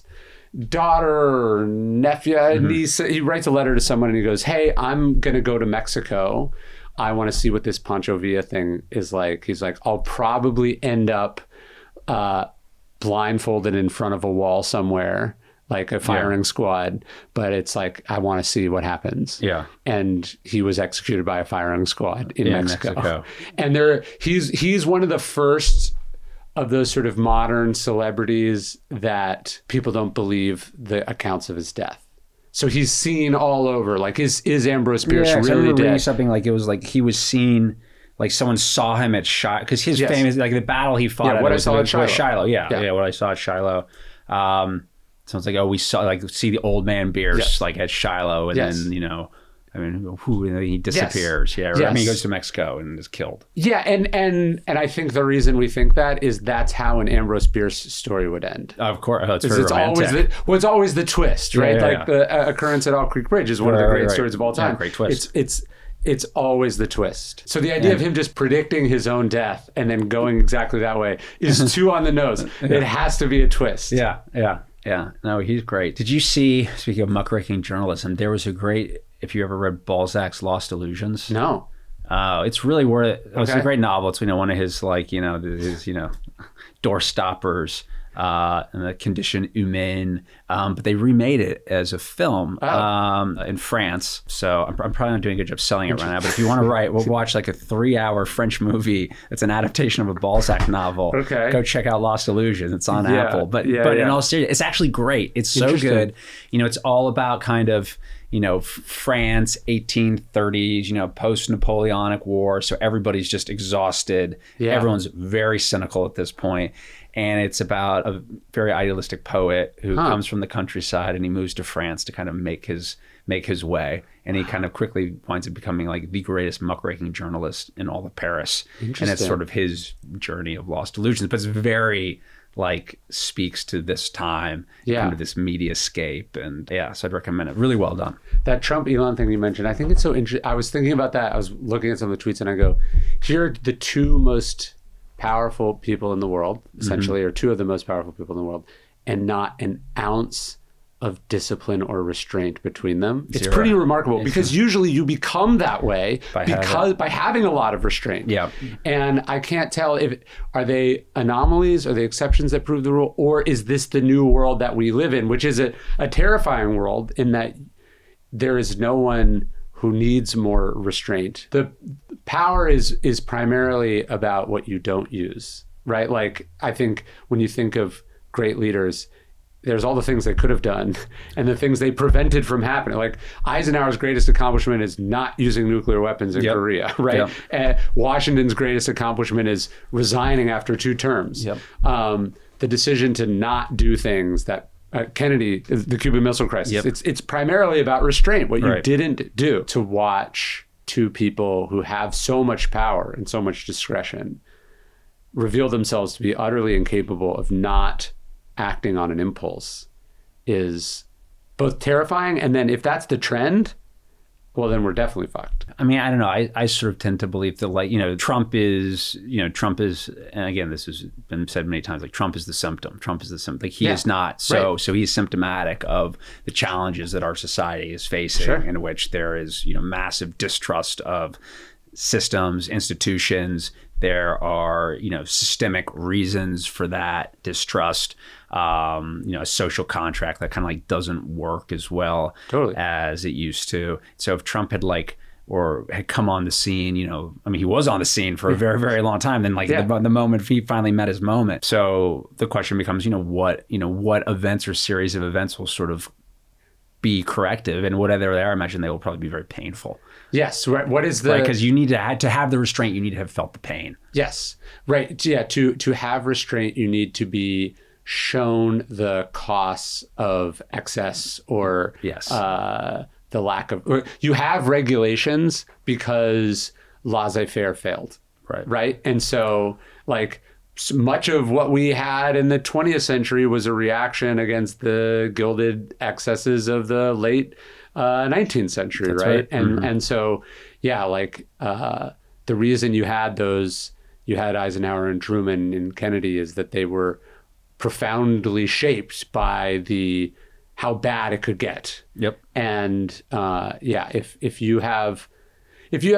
daughter or nephew, niece. He writes a letter to someone and he goes, hey, I'm going to go to Mexico. I want to see what this Pancho Villa thing is like. He's like, I'll probably end up blindfolded in front of a wall somewhere, like a firing squad, but it's like, I want to see what happens. Yeah. And he was executed by a firing squad in Mexico. And he's one of the first of those sort of modern celebrities that people don't believe the accounts of his death. So he's seen all over. Like, is Ambrose Bierce really dead? Reading something like it was like he was seen, like someone saw him at Shiloh, because his famous, like the battle he fought at what I saw at Shiloh. What I saw at Shiloh. Someone's like, oh, we saw, like, see the old man Bierce like at Shiloh, and then, you know, I mean, he disappears. Yes. Yeah, right? I mean, he goes to Mexico and is killed. Yeah, and I think the reason we think that is that's how an Ambrose Bierce story would end. Of course, it's very romantic. It's always the twist, right? The occurrence at All Creek Bridge is one of the great stories of all time. Yeah, great twist. It's always the twist. So the idea of him just predicting his own death and then going exactly that way is too on the nose. It has to be a twist. Yeah. No, he's great. Did you see, speaking of muckraking journalism, there was a great, if you ever read Balzac's Lost Illusions? No. It's really worth it. It's a great novel. It's, one of his, like, his door stoppers, and the Condition Humaine. But they remade it as a film in France. So I'm probably not doing a good job selling it right now. But if you want to watch like a 3-hour French movie that's an adaptation of a Balzac novel, go check out Lost Illusions. It's on Apple. But in all seriousness, it's actually great. It's so good. It's all about kind of, France, 1830s, post-Napoleonic War. So everybody's just exhausted. Yeah. Everyone's very cynical at this point. And it's about a very idealistic poet who comes from the countryside, and he moves to France to kind of make his way. And he kind of quickly winds up becoming like the greatest muckraking journalist in all of Paris. And it's sort of his journey of Lost Illusions. But it's very, like, speaks to this time, kind of this mediascape. And so I'd recommend it. Really well done. That Trump Elon thing you mentioned, I think it's so interesting. I was thinking about that. I was looking at some of the tweets and I go, here are the two most powerful people in the world, essentially, or two of the most powerful people in the world, and not an ounce of discipline or restraint between them. It's pretty remarkable, because usually you become that way by having a lot of restraint. Yeah. And I can't tell are they anomalies, are they exceptions that prove the rule, or is this the new world that we live in, which is a terrifying world in that there is no one who needs more restraint. The power is primarily about what you don't use, right? Like, I think when you think of great leaders, there's all the things they could have done and the things they prevented from happening. Like, Eisenhower's greatest accomplishment is not using nuclear weapons in Korea, right? Washington's greatest accomplishment is resigning after 2 terms. The decision to not do things that Kennedy, the Cuban Missile Crisis, it's primarily about restraint, what you didn't do. To watch two people who have so much power and so much discretion reveal themselves to be utterly incapable of not acting on an impulse is both terrifying, and then if that's the trend, well, then we're definitely fucked. I mean, I don't know. I sort of tend to believe that, like, Trump is, and again, this has been said many times, like, Trump is the symptom. Like, he is not. So he's symptomatic of the challenges that our society is facing, in which there is, massive distrust of systems, institutions. There are, systemic reasons for that distrust. A social contract that kind of like doesn't work as well as it used to. So if Trump had had come on the scene, he was on the scene for a very, very long time. Then the moment he finally met his moment. So the question becomes, what events or series of events will sort of be corrective, and whatever they are, I imagine they will probably be very painful. Yes. Right. What is the... Because you need to have the restraint, you need to have felt the pain. Yes. Right. Yeah. To have restraint, you need to be shown the costs of excess or the lack of... You have regulations because laissez-faire failed. Right. And so, like, much of what we had in the 20th century was a reaction against the gilded excesses of the late 19th century, right? And so, the reason you had Eisenhower and Truman and Kennedy is that they were profoundly shaped by how bad it could get. Yep. And if you have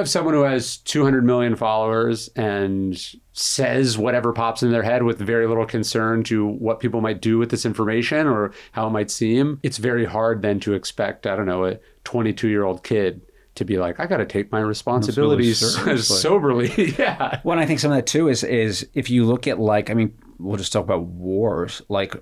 someone who has 200 million followers and says whatever pops in their head with very little concern to what people might do with this information or how it might seem, it's very hard then to expect, I don't know, a 22-year-old kid to be like, I got to take my responsibilities soberly. Yeah. Well, and I think some of that too is if you look at we'll just talk about wars, like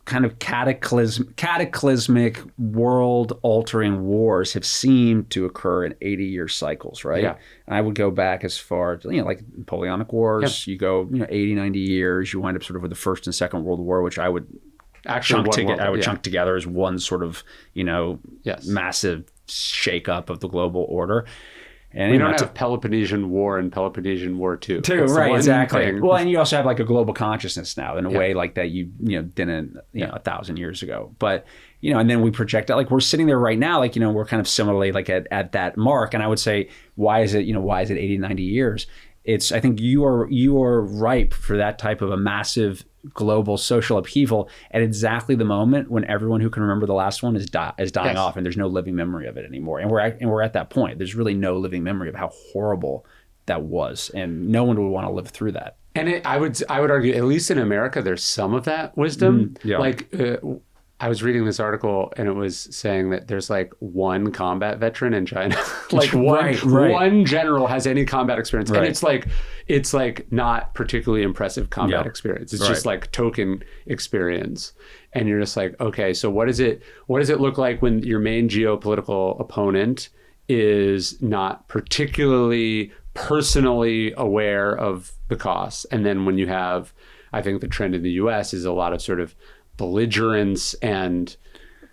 kind of cataclysmic, world-altering wars have seemed to occur in 80-year cycles, right? Yeah. And I would go back as far as, like Napoleonic Wars. Yeah. You go, 80, 90 years, you wind up sort of with the First and Second World War, which I would chunk together as one sort of, massive shake-up of the global order. And we don't have Peloponnesian War and Peloponnesian War II. Right, exactly. Well, and you also have like a global consciousness now in a way like that you didn't 1,000 years ago. But and then we project out, like we're sitting there right now, like we're kind of similarly like at that mark. And I would say, why is it 80, 90 years? I think you are ripe for that type of a massive global social upheaval at exactly the moment when everyone who can remember the last one is dying off, and there's no living memory of it anymore. And we're at that point. There's really no living memory of how horrible that was, and no one would want to live through that. And I would argue, at least in America, there's some of that wisdom. Like I was reading this article, and it was saying that there's like one combat veteran in China, like one general has any combat experience, and it's like not particularly impressive combat experience. It's just like token experience, and you're just like, okay, so what does it look like when your main geopolitical opponent is not particularly personally aware of the costs, and then when you have, I think the trend in the U.S. is a lot of sort of belligerence and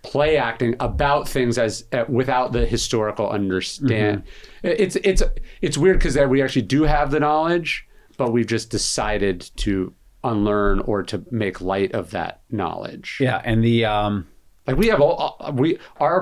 play acting about things as without the historical understand. It's weird because we actually do have the knowledge, but we've just decided to unlearn or to make light of that knowledge. Yeah, and the our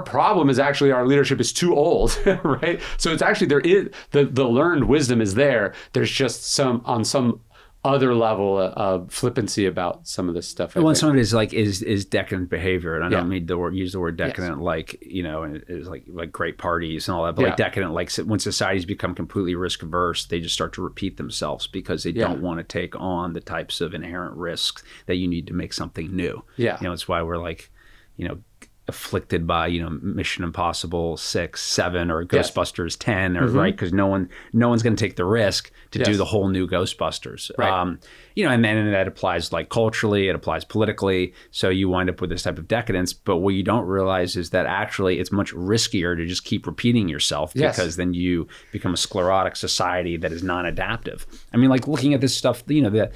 problem is actually our leadership is too old, right? So it's actually there is the learned wisdom is there. There's just some other level of flippancy about some of this stuff. Well, and some of it is like is decadent behavior, and I don't mean use the word decadent like is like great parties and all that, but like decadent, like when societies become completely risk averse, they just start to repeat themselves because they don't want to take on the types of inherent risks that you need to make something new. Yeah, it's why we're like, afflicted by Mission Impossible 6, 7, or Ghostbusters 10, or right, because no one's going to take the risk to do the whole new Ghostbusters. Right. And then that applies like culturally, it applies politically. So you wind up with this type of decadence. But what you don't realize is that actually it's much riskier to just keep repeating yourself because then you become a sclerotic society that is non-adaptive. I mean, like looking at this stuff, the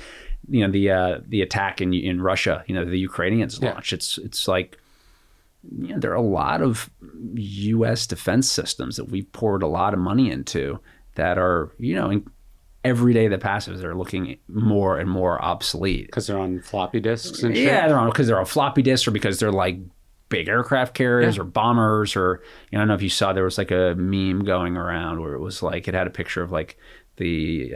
attack in Russia, the Ukrainians launched. It's like, there are a lot of U.S. defense systems that we poured a lot of money into that are, every day that passes, they're looking more and more obsolete. Because they're on floppy disks and shit? Yeah, because they're on floppy disks, or because they're like big aircraft carriers or bombers, or I don't know if you saw, there was like a meme going around where it was like, it had a picture of like the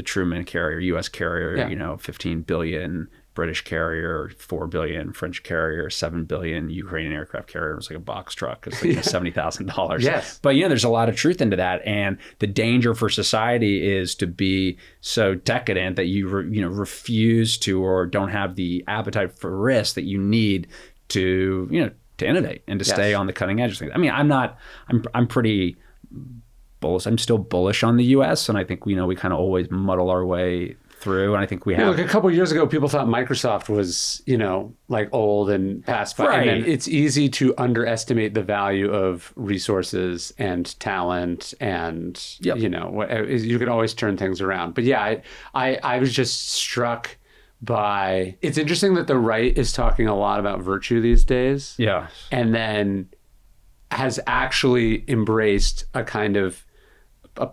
Truman carrier, U.S. carrier, 15 billion British carrier, 4 billion French carrier, 7 billion Ukrainian aircraft carrier. It was like a box truck. It's like $70,000. Yes. But there's a lot of truth into that. And the danger for society is to be so decadent that you refuse to, or don't have the appetite for risk that you need to innovate and to stay on the cutting edge of things. I mean, I'm pretty bullish. I'm still bullish on the U.S. And I think we kind of always muddle our way through, and I think we have. Look, a couple of years ago, people thought Microsoft was, like old and past by. Right. And it's easy to underestimate the value of resources and talent, and you can always turn things around. But I was just struck by. It's interesting that the right is talking a lot about virtue these days. Yeah, and then has actually embraced a kind of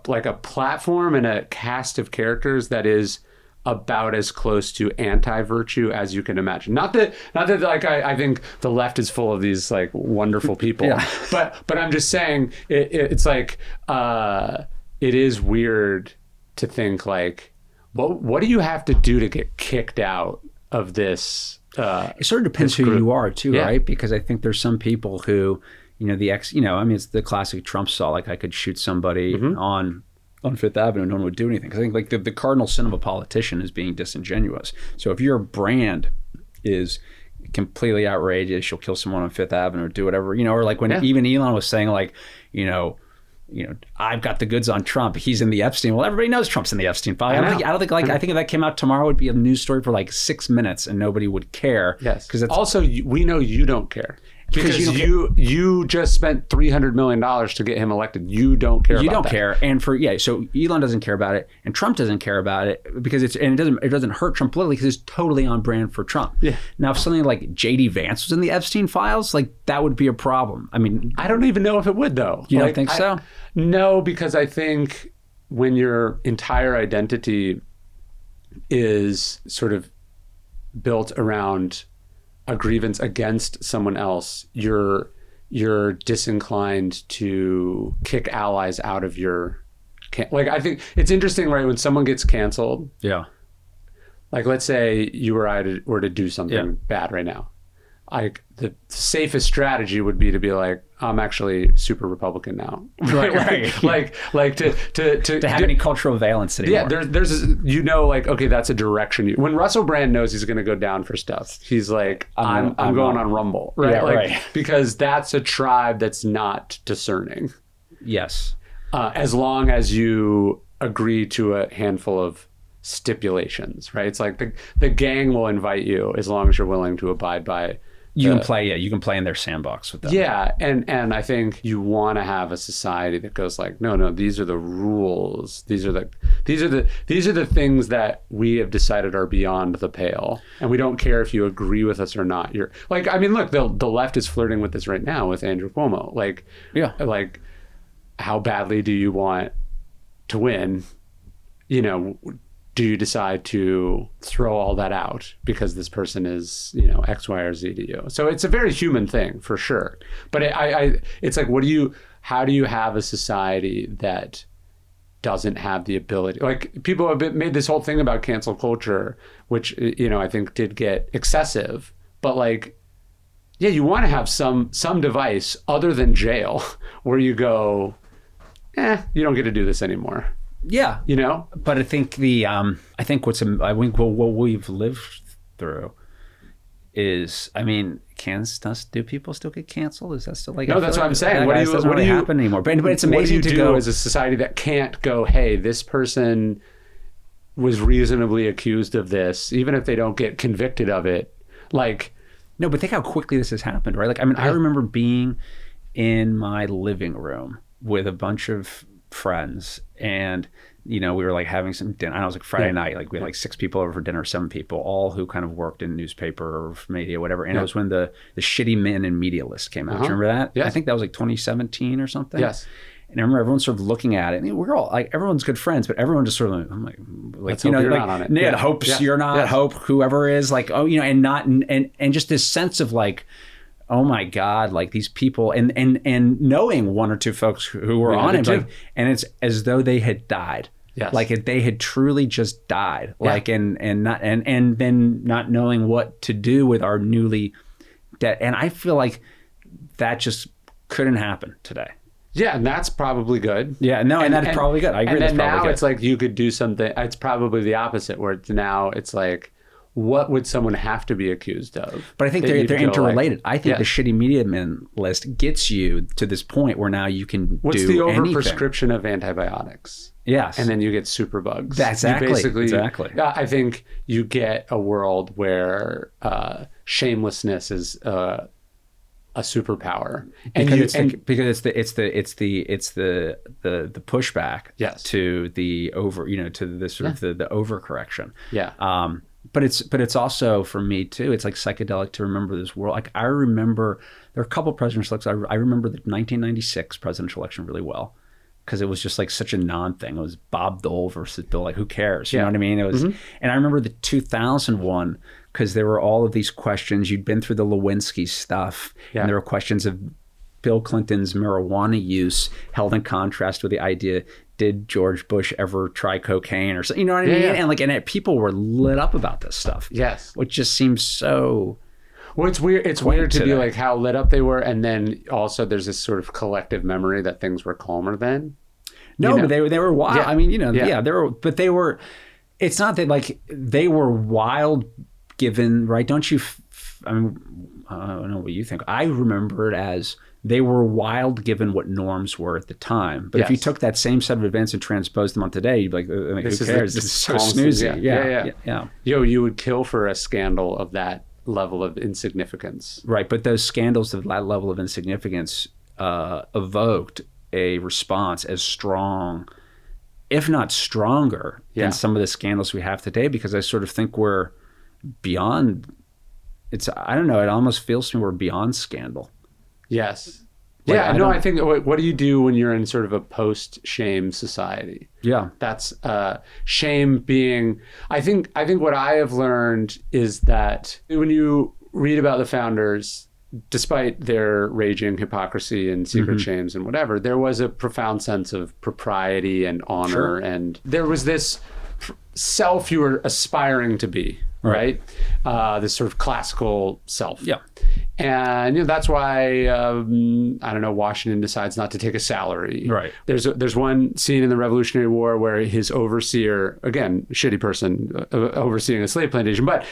like a platform and a cast of characters that is about as close to anti-virtue as you can imagine. Not that like I think the left is full of these like wonderful people, but I'm just saying it's like it is weird to think like, what do you have to do to get kicked out of this. It sort of depends who you are too, right? Because I think there's some people who, I mean, it's the classic Trump saw, like I could shoot somebody on Fifth Avenue and no one would do anything. Because I think like the cardinal sin of a politician is being disingenuous. So if your brand is completely outrageous, you'll kill someone on Fifth Avenue or do whatever, or like when even Elon was saying like, I've got the goods on Trump. He's in the Epstein. Well, everybody knows Trump's in the Epstein file. I think if that came out tomorrow, it would be a news story for like 6 minutes and nobody would care. Yes. Because also we know you don't care. Because you just spent $300 million to get him elected. You don't care. You don't care. And so Elon doesn't care about it, and Trump doesn't care about it because it doesn't hurt Trump politically because it's totally on brand for Trump. Yeah. Now, if something like J.D. Vance was in the Epstein files, like that would be a problem. I mean, I don't even know if it would though. You don't think so? No, because I think when your entire identity is sort of built around a grievance against someone else, you're disinclined to kick allies out of your like. I think it's interesting, right? When someone gets canceled, like let's say you or I were to do something bad right now, like the safest strategy would be to be like, I'm actually super Republican now. Right. Like to have any cultural valence anymore. Yeah, there's like, okay, that's a direction. When Russell Brand knows he's going to go down for stuff, he's like, I'm going on Rumble, right? Yeah, right. Because that's a tribe that's not discerning. Yes. As long as you agree to a handful of stipulations, right? It's like the gang will invite you as long as you're willing to abide by. You can play in their sandbox with them. Yeah, and I think you want to have a society that goes like, no, these are the rules. These are the things that we have decided are beyond the pale, and we don't care if you agree with us or not. You're like, I mean, look, the left is flirting with this right now with Andrew Cuomo. Like, like, how badly do you want to win? Do you decide to throw all that out because this person is, X, Y, or Z to you? So it's a very human thing for sure. But it's like, how do you have a society that doesn't have the ability? Like people have made this whole thing about cancel culture, which, I think did get excessive, but like, yeah, you want to have some device other than jail where you go, you don't get to do this anymore. Yeah, but I think what we've lived through is, I mean, do people still get canceled? Is that still like? No, that's what I'm saying. What do you happen anymore? But it's amazing to go as a society that can't go, hey, this person was reasonably accused of this, even if they don't get convicted of it. Like, no, but think how quickly this has happened, right? Like, I mean, I remember being in my living room with a bunch of friends, and we were like having some dinner. And it was like Friday night, like we had like 6 people over for dinner, 7 people, all who kind of worked in newspaper or media, whatever. And it was when the Shitty Men in Media list came out. Do you remember that? Yes. I think that was like 2017 or something. Yes. And I remember everyone sort of looking at it, and we're all like, everyone's good friends, but everyone just sort of, I'm like let's hope you're not on it. Yeah, hopes you're not, hope whoever is like, and not, and just this sense of like, oh my God, like these people, and knowing 1 or 2 folks who were on it, like, and it's as though they had died. Yes. Like they had truly just died. Like, and then not knowing what to do with our newly dead. And I feel like that just couldn't happen today. Yeah, and that's probably good. Yeah, no, and that's probably good. I agree. And now it's like you could do something. It's probably the opposite, where it's like, what would someone have to be accused of? But I think they're interrelated. Like, I think the Shitty Media Men list gets you to this point where now you can What's do the anything. overprescription of antibiotics? Yes. And then you get superbugs. Exactly. I think you get a world where shamelessness is a superpower, because it's the pushback to the over, to the sort of the overcorrection. Yeah. But it's also, for me too, it's like psychedelic to remember this world. Like I remember there are a couple presidential elections. I remember the 1996 presidential election really well, because it was just like such a non-thing. It was Bob Dole versus Bill. Like, who cares? You know what I mean? It was, and I remember the 2001, because there were all of these questions. You'd been through the Lewinsky stuff, and there were questions of Bill Clinton's marijuana use held in contrast with the idea, did George Bush ever try cocaine or something? You know what I mean? Yeah. And people were lit up about this stuff. Yes. Which just seems so... Well, it's weird. It's weird to be like how lit up they were. And then also there's this sort of collective memory that things were calmer then. No, but they were wild. Yeah. I mean, they were, it's not that like they were wild given, right? Don't you, I mean, I don't know what you think. I remember it as they were wild given what norms were at the time. But if you took that same set of events and transposed them on today, you'd be like, who cares? This is so snoozy. Yeah. Yo, you would kill for a scandal of that level of insignificance. Right. But those scandals of that level of insignificance evoked a response as strong, if not stronger, than some of the scandals we have today, because I sort of think we're beyond, I don't know, it almost feels to me we're beyond scandal. Yes. I think, what do you do when you're in sort of a post-shame society? Yeah. That's shame being, I think what I have learned is that when you read about the founders, despite their raging hypocrisy and secret shames and whatever, there was a profound sense of propriety and honor. And there was this self you were aspiring to be, right? This sort of classical self. Yeah. And that's why, I don't know, Washington decides not to take a salary. Right. There's one scene in the Revolutionary War where his overseer, again, shitty person overseeing a slave plantation, but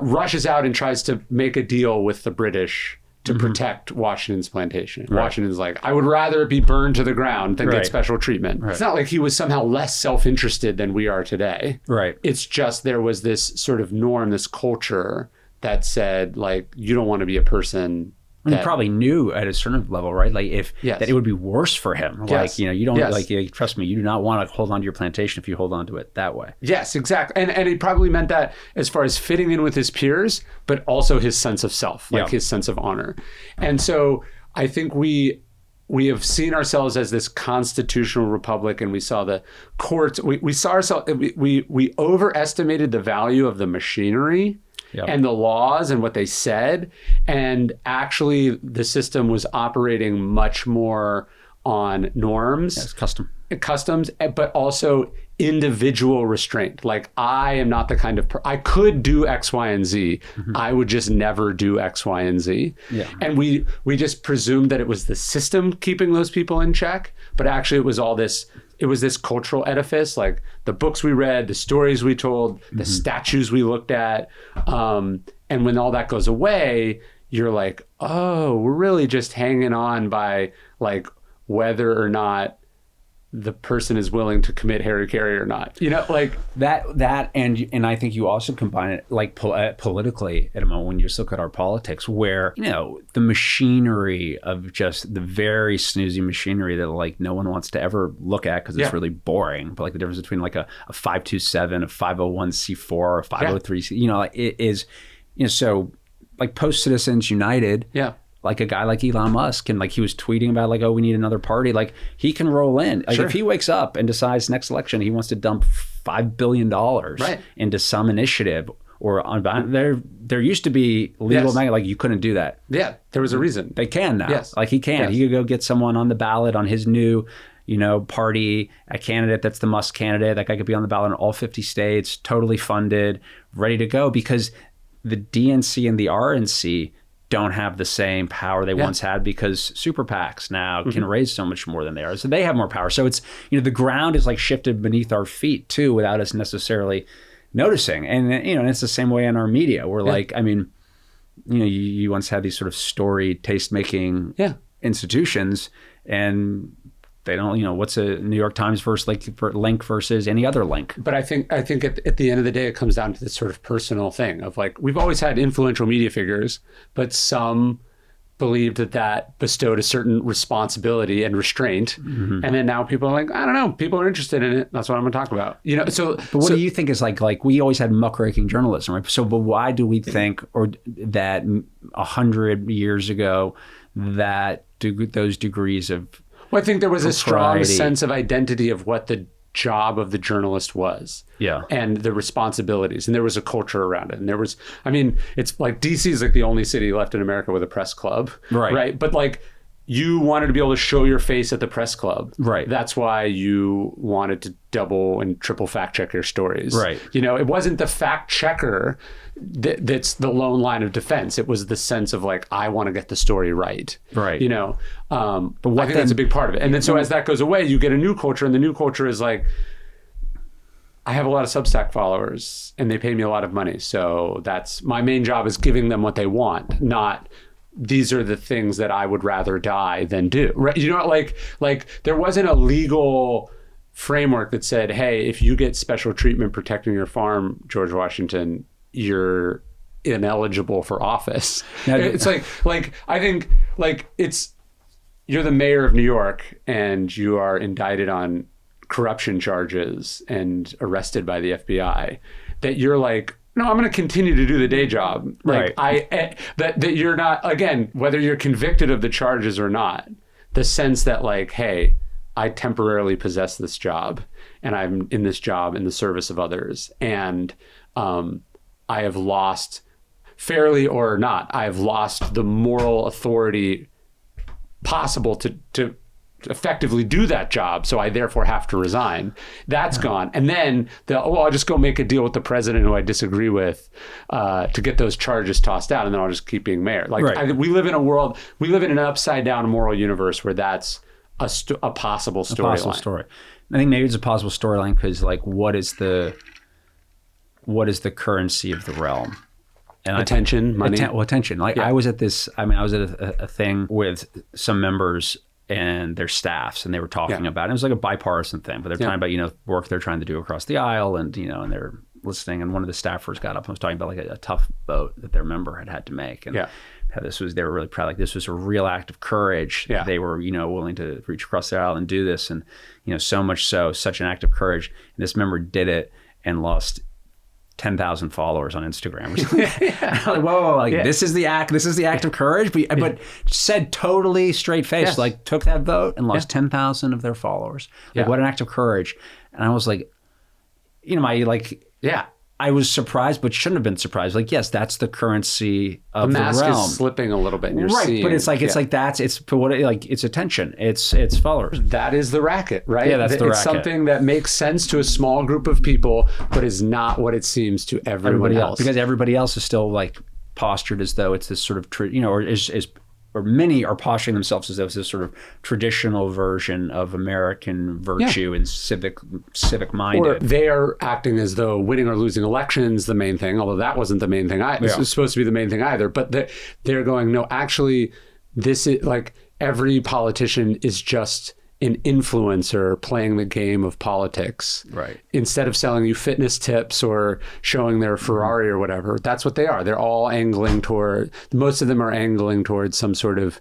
rushes out and tries to make a deal with the British to protect Washington's plantation. Right. Washington's like, I would rather it be burned to the ground than get special treatment. Right. It's not like he was somehow less self-interested than we are today. Right. It's just there was this sort of norm, this culture that said, like, you don't want to be a person. And he probably knew at a certain level, right? Like that it would be worse for him. Like, you don't like, trust me, you do not want to hold on to your plantation if you hold on to it that way. Yes, exactly. And he probably meant that as far as fitting in with his peers, but also his sense of self, like his sense of honor. And so I think we have seen ourselves as this constitutional republic, and we saw the courts. We saw ourselves, we overestimated the value of the machinery. Yep. And the laws and what they said. And actually, the system was operating much more on norms. Yes, customs, but also individual restraint. Like, I am not the kind of I could do X, Y, and Z. I would just never do X, Y, and Z. Yeah. And we just presumed that it was the system keeping those people in check. But actually, it was all this. It was this cultural edifice, like the books we read, the stories we told, the statues we looked at. And when all that goes away, you're like, oh, we're really just hanging on by like whether or not the person is willing to commit hara-kiri or not. Like that. And I think you also combine it like politically at a moment when you just look at our politics where, the machinery of just the very snoozy machinery that like no one wants to ever look at because it's really boring. But like the difference between like a 527, a 501c4, a 503c, like it is, so like Post Citizens United. Yeah. Like a guy like Elon Musk, and like he was tweeting about like, oh, we need another party. Like he can roll in. Like if he wakes up and decides next election he wants to dump $5 billion into some initiative or on there used to be legal like you couldn't do that. Yeah, there was a reason. They can now. Yes. Like he can. Yes. He could go get someone on the ballot on his new party, a candidate that's the Musk candidate. That guy could be on the ballot in all 50 states, totally funded, ready to go, because the DNC and the RNC don't have the same power they once had because super PACs now can raise so much more than they are. So they have more power. So it's, the ground is like shifted beneath our feet too without us necessarily noticing. And, and it's the same way in our media. We're like, I mean, you once had these sort of story taste-making institutions, and they don't, what's a New York Times link versus any other link. But I think at the end of the day, it comes down to this sort of personal thing of like, we've always had influential media figures, but some believed that bestowed a certain responsibility and restraint. And then now people are like, I don't know, people are interested in it. That's what I'm going to talk about. But what do you think is like we always had muckraking journalism, right? So, but why do we think, or that 100 years ago, that those degrees of I think there was a strong sense of identity of what the job of the journalist was. Yeah. And the responsibilities. And there was a culture around it. And there was, it's like DC is like the only city left in America with a press club. Right. But like you wanted to be able to show your face at the press club. Right. That's why you wanted to double and triple fact check your stories. Right. You know, it wasn't the fact checker that's the lone line of defense. It was the sense of like, I want to get the story right. Right. You know, but I think that's a big part of it. And then so as that goes away, you get a new culture, and the new culture is like, I have a lot of Substack followers and they pay me a lot of money. So that's my main job, is giving them what they want, not these are the things that I would rather die than do. Right? You know, like there wasn't a legal framework that said, hey, if you get special treatment protecting your farm, George Washington, you're ineligible for office. Now, it's like I think like you're the mayor of New York and you are indicted on corruption charges and arrested by the FBI, that you're like, no, I'm going to continue to do the day job. Like right. that you're not, again, whether you're convicted of the charges or not, the sense that like, hey, I temporarily possess this job and I'm in this job in the service of others. And I have lost, fairly or not, I have lost the moral authority possible to effectively do that job, so I therefore have to resign. That's gone. And then I'll just go make a deal with the president who I disagree with to get those charges tossed out, and then I'll just keep being mayor. Like right. We live in an upside down moral universe where that's a possible storyline. I think maybe it's a possible storyline because like what is the currency of the realm? And attention, money. Attention. Like I was at a thing with some members and their staffs, and they were talking about it. It was like a bipartisan thing, but they're talking about, you know, work they're trying to do across the aisle, and, you know, and they're listening. And one of the staffers got up and was talking about like a tough vote that their member had to make. And how they were really proud. Like this was a real act of courage. Yeah. They were, you know, willing to reach across the aisle and do this. And, you know, so much so, such an act of courage. And this member did it and lost 10,000 followers on Instagram. Like, whoa, like this is the act of courage, but said totally straight face, like took that vote and lost 10,000 of their followers. Like what an act of courage. And I was like, you know, I was surprised, but shouldn't have been surprised. Like, yes, that's the currency of the realm. The mask is slipping a little bit. And you're seeing, but it's like it's attention. It's followers. That is the racket, right? Yeah, that's the racket. It's something that makes sense to a small group of people, but is not what it seems to everybody else. Because everybody else is still like postured as though it's this sort of, or many are posturing themselves as though it's this sort of traditional version of American virtue and civic minded. Or they are acting as though winning or losing elections the main thing, although that wasn't the main thing. It was supposed to be the main thing either. But they're going, no, actually, this is like every politician is just an influencer playing the game of politics. Right. Instead of selling you fitness tips or showing their Ferrari or whatever, that's what they are. They're all most of them are angling towards some sort of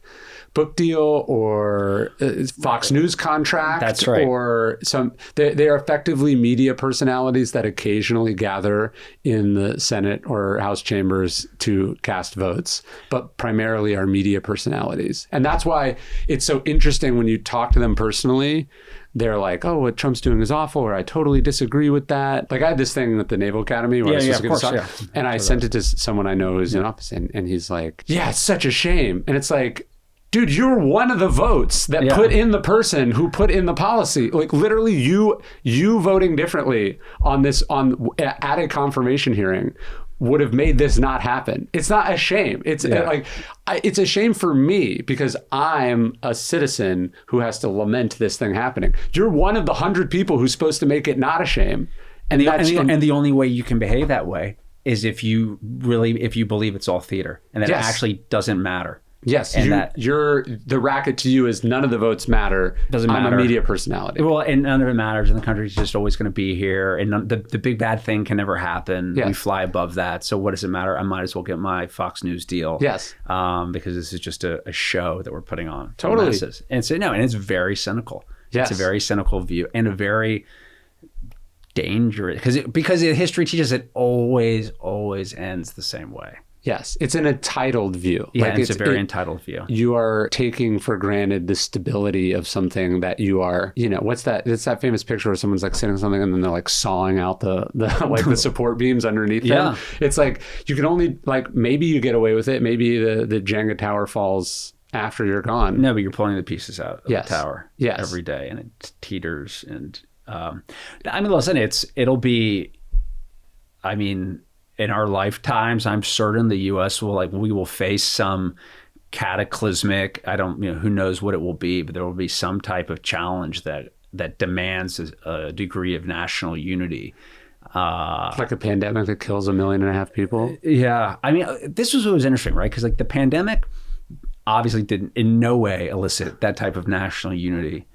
book deal or Fox News contract. That's right. Or they are effectively media personalities that occasionally gather in the Senate or House chambers to cast votes, but primarily are media personalities. And that's why it's so interesting when you talk to them personally. They're like, oh, what Trump's doing is awful, or I totally disagree with that. Like I had this thing at the Naval Academy where I was supposed to get talk, and I sent it to someone I know who's in office, and he's like, yeah, it's such a shame. And it's like, dude, you're one of the votes that put in the person who put in the policy. Like literally you voting differently at a confirmation hearing would have made this not happen. It's not a shame. It's it's a shame for me because I'm a citizen who has to lament this thing happening. You're one of the 100 people who's supposed to make it not a shame. And the only way you can behave that way is if you believe it's all theater and that it actually doesn't matter. Yes, the racket to you is none of the votes matter. Doesn't matter. I'm a media personality. Well, and none of it matters, and the country's just always going to be here, and the big bad thing can never happen. Yeah. We fly above that, so what does it matter? I might as well get my Fox News deal. Yes, because this is just a show that we're putting on. Totally. Masses. And so and it's very cynical. Yes. It's a very cynical view and a very dangerous because history teaches it always ends the same way. Yes, it's an entitled view. Yeah, like it's a very entitled view. You are taking for granted the stability of something that you are, what's that? It's that famous picture where someone's like sitting on something and then they're like sawing out the like the support beams underneath them. It's like, you can only, like, maybe you get away with it. Maybe the Jenga tower falls after you're gone. No, but you're pulling the pieces out of the tower Yes. every day, and it teeters. And I mean, listen, it'll be. I mean, in our lifetimes, I'm certain the U.S. we will face some cataclysmic. Who knows what it will be, but there will be some type of challenge that demands a degree of national unity. Like a pandemic that kills 1.5 million people. Yeah. I mean, this was what was interesting, right? Because like the pandemic obviously didn't in no way elicit that type of national unity.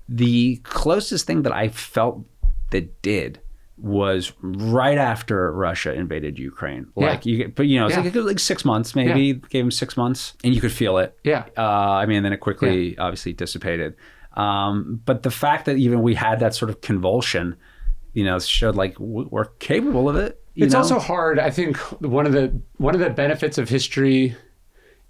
The closest thing that I felt that did was right after Russia invaded Ukraine. It's like 6 months, maybe gave them 6 months, and you could feel it. Yeah. Then it quickly obviously dissipated. But the fact that even we had that sort of convulsion, showed like we're capable of it. It's also hard. I think one of the benefits of history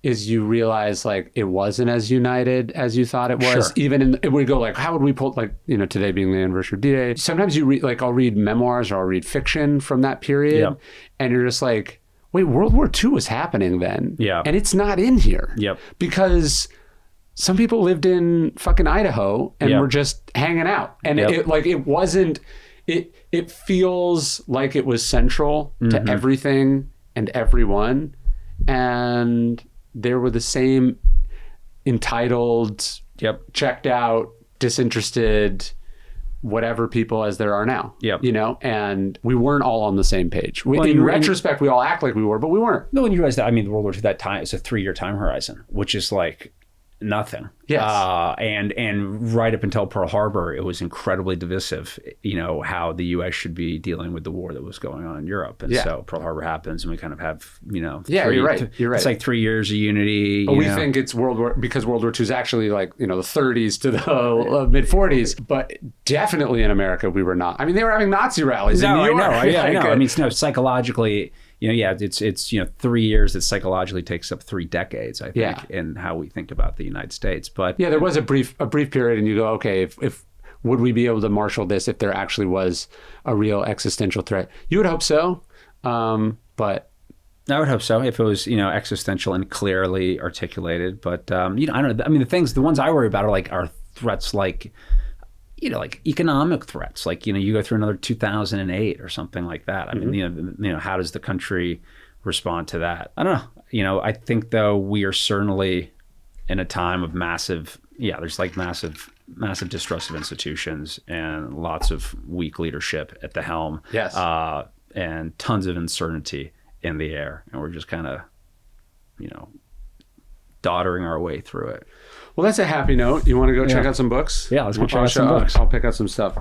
is you realize like it wasn't as united as you thought it was. Sure. Even we go like, how would we pull, like, today being the anniversary of D-Day. Sometimes you read, like, I'll read memoirs or I'll read fiction from that period, and you're just like, wait, World War II was happening then, and it's not in here, because some people lived in fucking Idaho and were just hanging out, and it wasn't. It feels like it was central to everything and everyone, and there were the same entitled, checked out, disinterested, whatever people as there are now. And we weren't all on the same page. In retrospect, we all act like we were, but we weren't. No, when you realize that, I mean, World War II, that time, it's a 3-year time horizon, which is like nothing. Yes. And right up until Pearl Harbor, it was incredibly divisive, how the U.S. should be dealing with the war that was going on in Europe. And so Pearl Harbor happens, and we kind of have, you're right. It's like 3 years of unity. But we think it's World War, because World War II is actually like, the 30s to the mid 40s. But definitely in America, we were not. I mean, they were having Nazi rallies in New York. I know. I mean, psychologically, it's 3 years that psychologically takes up 3 decades, I think, in how we think about the United States. But there was a brief period, and you go, okay, if would we be able to marshal this if there actually was a real existential threat? You would hope so, but I would hope so if it was existential and clearly articulated. But I don't know. I mean, the ones I worry about are threats like economic threats, like, you go through another 2008 or something like that. I mean, how does the country respond to that? I don't know. I think, though, we are certainly in a time of massive distrust of institutions and lots of weak leadership at the helm. Yes. And tons of uncertainty in the air. And we're just kind of, doddering our way through it. Well, that's a happy note. You want to go check out some books? Yeah, let's go check out some books. I'll pick out some stuff.